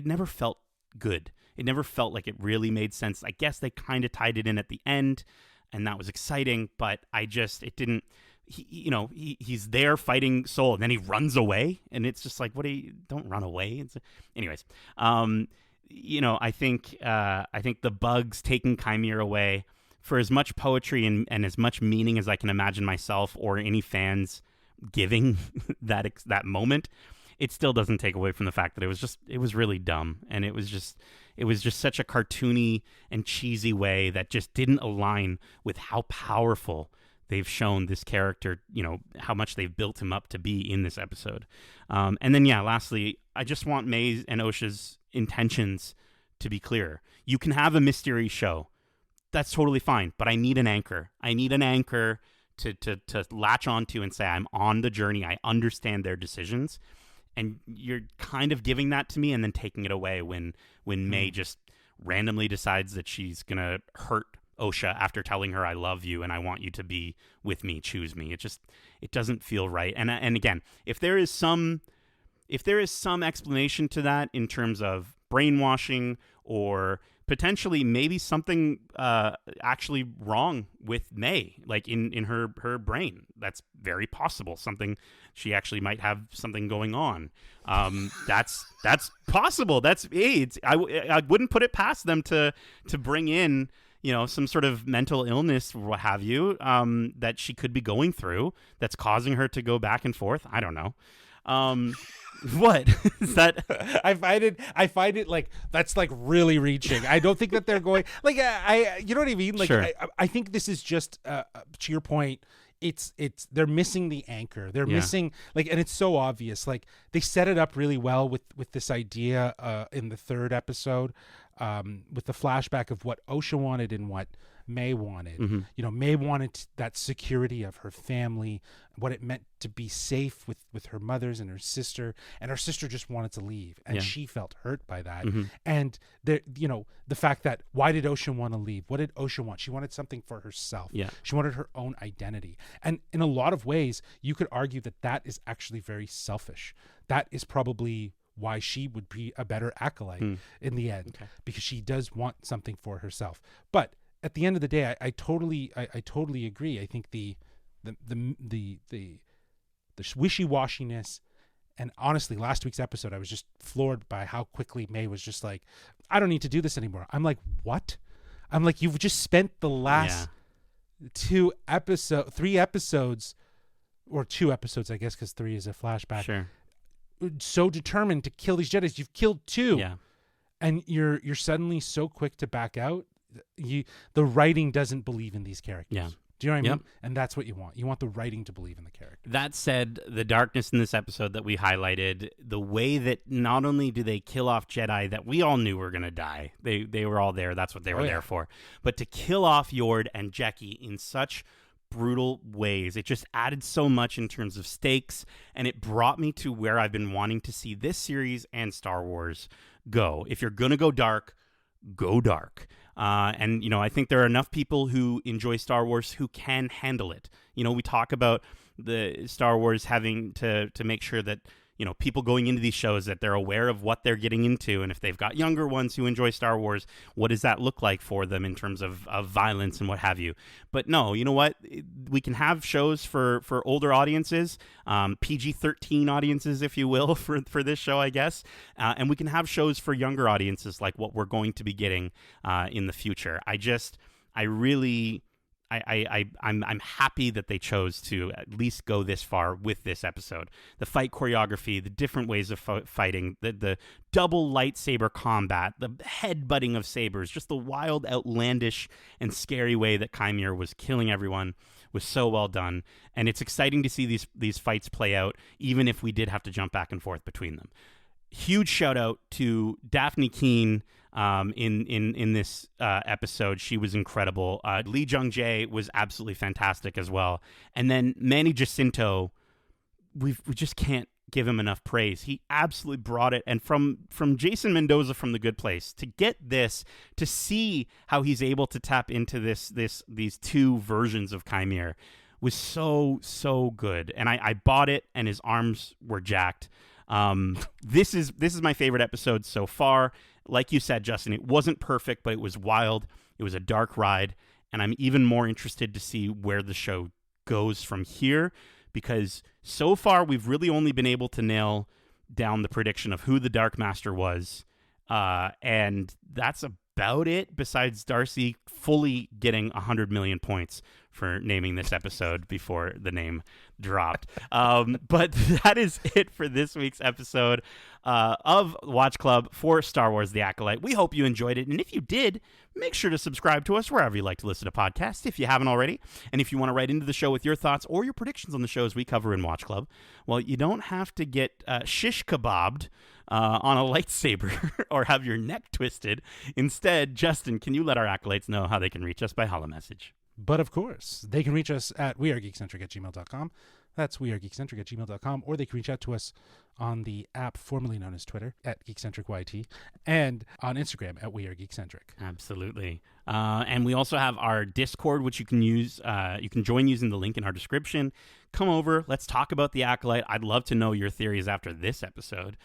never felt good. It never felt like it really made sense. I guess they kind of tied it in at the end, and that was exciting, but it didn't. He's there fighting Soul, and then he runs away, and it's just like, don't run away. Anyways, I think the bugs taking Chimera away, for as much poetry and as much meaning as I can imagine myself or any fans giving that moment, it still doesn't take away from the fact that it was really dumb, and it was just such a cartoony and cheesy way that just didn't align with how powerful they've shown this character, how much they've built him up to be in this episode. And then, lastly, I just want May's and Osha's intentions to be clear. You can have a mystery show. That's totally fine, but I need an anchor. I need an anchor to latch onto and say, I'm on the journey. I understand their decisions. And you're kind of giving that to me and then taking it away when May just randomly decides that she's going to hurt Osha after telling her, I love you and I want you to be with me, choose me. It doesn't feel right. And again, if there is some explanation to that in terms of brainwashing or potentially maybe something actually wrong with May, like in her brain, that's very possible. She actually might have something going on. That's possible. That's AIDS. I wouldn't put it past them to bring in some sort of mental illness or what have you that she could be going through that's causing her to go back and forth. I don't know. What is that? I find it like that's like really reaching. I don't think that they're going like you know what I mean? Like sure. I think this is just to your point. It's they're missing the anchor. They're missing and it's so obvious. Like they set it up really well with this idea in the 3rd episode with the flashback of what Osha wanted and what May wanted. Mm-hmm. May wanted that security of her family, what it meant to be safe with her mothers and her sister just wanted to leave, and she felt hurt by that. Mm-hmm. And the fact that why did Osha want to leave? What did Osha want? She wanted something for herself. She wanted her own identity, and in a lot of ways you could argue that is actually very selfish. That is probably why she would be a better acolyte in the end, because she does want something for herself. But at the end of the day, I totally agree. I think the wishy-washiness, and honestly, last week's episode, I was just floored by how quickly May was just like, I don't need to do this anymore. I'm like, what? I'm like, you've just spent the last 3 episodes, or 2 episodes, I guess, because 3 is a flashback. Sure. So determined to kill these Jedis. You've killed 2, and you're suddenly so quick to back out. The writing doesn't believe in these characters. Do you know what I mean? And that's what you want. You want the writing to believe in the character. That said, the darkness in this episode that we highlighted, the way that not only do they kill off Jedi that we all knew were going to die, they were all there. That's what they were there for. But to kill off Yord and Jecki in such brutal ways. It just added so much in terms of stakes, and it brought me to where I've been wanting to see this series and Star Wars go. If you're going to go dark, go dark. And, I think there are enough people who enjoy Star Wars who can handle it. We talk about the Star Wars having to make sure that, people going into these shows, that they're aware of what they're getting into. And if they've got younger ones who enjoy Star Wars, what does that look like for them in terms of violence and what have you? But no, you know what? We can have shows for older audiences, PG-13 audiences, if you will, for this show, I guess. And we can have shows for younger audiences like what we're going to be getting in the future. I'm happy that they chose to at least go this far with this episode. The fight choreography, the different ways of fighting, the double lightsaber combat, the headbutting of sabers, just the wild, outlandish, and scary way that Chimere was killing everyone was so well done. And it's exciting to see these fights play out, even if we did have to jump back and forth between them. Huge shout out to Daphne Keane in this episode. She was incredible. Lee Jung-jae was absolutely fantastic as well. And then Manny Jacinto, we just can't give him enough praise. He absolutely brought it. And from Jason Mendoza from The Good Place to get this, to see how he's able to tap into these two versions of Chimere was so good. And I bought it, and his arms were jacked. This is my favorite episode so far. Like you said, Justin, it wasn't perfect, but it was wild. It was a dark ride, and I'm even more interested to see where the show goes from here, because so far we've really only been able to nail down the prediction of who the Dark Master was, and that's about it, besides Darcy fully getting 100 million points for naming this episode before the name dropped. But that is it for this week's episode of Watch Club for Star Wars The Acolyte. We hope you enjoyed it, and if you did, make sure to subscribe to us wherever you like to listen to podcasts if you haven't already. And if you want to write into the show with your thoughts or your predictions on the shows we cover in Watch Club, well, you don't have to get shish kebabbed on a lightsaber or have your neck twisted. Instead, Justin, can you let our acolytes know how they can reach us by holomessage? But of course, they can reach us at wearegeekcentric@gmail.com. That's wearegeekcentric@gmail.com. Or they can reach out to us on the app formerly known as Twitter at GeekcentricYT, and on Instagram at wearegeekcentric. Absolutely. And we also have our Discord, which you can use. You can join using the link in our description. Come over. Let's talk about The Acolyte. I'd love to know your theories after this episode.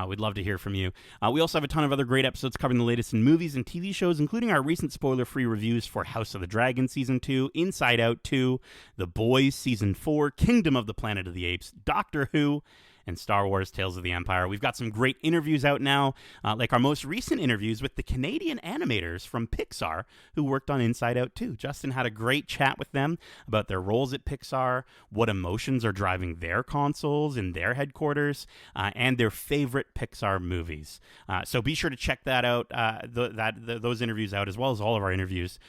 We'd love to hear from you. We also have a ton of other great episodes covering the latest in movies and TV shows, including our recent spoiler-free reviews for House of the Dragon Season 2, Inside Out 2, The Boys Season 4, Kingdom of the Planet of the Apes, Doctor Who, and Star Wars Tales of the Empire. We've got some great interviews out now, like our most recent interviews with the Canadian animators from Pixar who worked on Inside Out 2. Justin had a great chat with them about their roles at Pixar, what emotions are driving their consoles in their headquarters, and their favorite Pixar movies. So be sure to check that out, those interviews out, as well as all of our interviews,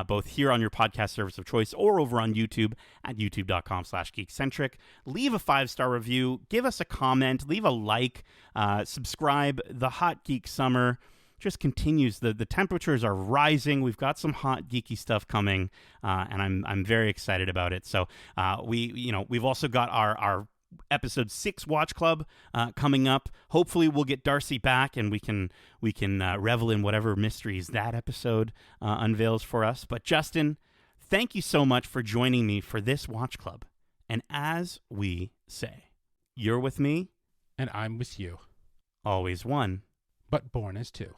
both here on your podcast service of choice or over on YouTube at youtube.com/geekcentric. Leave a 5-star review. Give us a comment, leave a like, subscribe. The hot geek summer just continues. The temperatures are rising. We've got some hot geeky stuff coming, and I'm very excited about it. So we've also got our episode 6 Watch Club coming up. Hopefully we'll get Darcy back, and we can revel in whatever mysteries that episode unveils for us. But Justin, thank you so much for joining me for this Watch Club. And as we say, you're with me, and I'm with you. Always one, but born as two.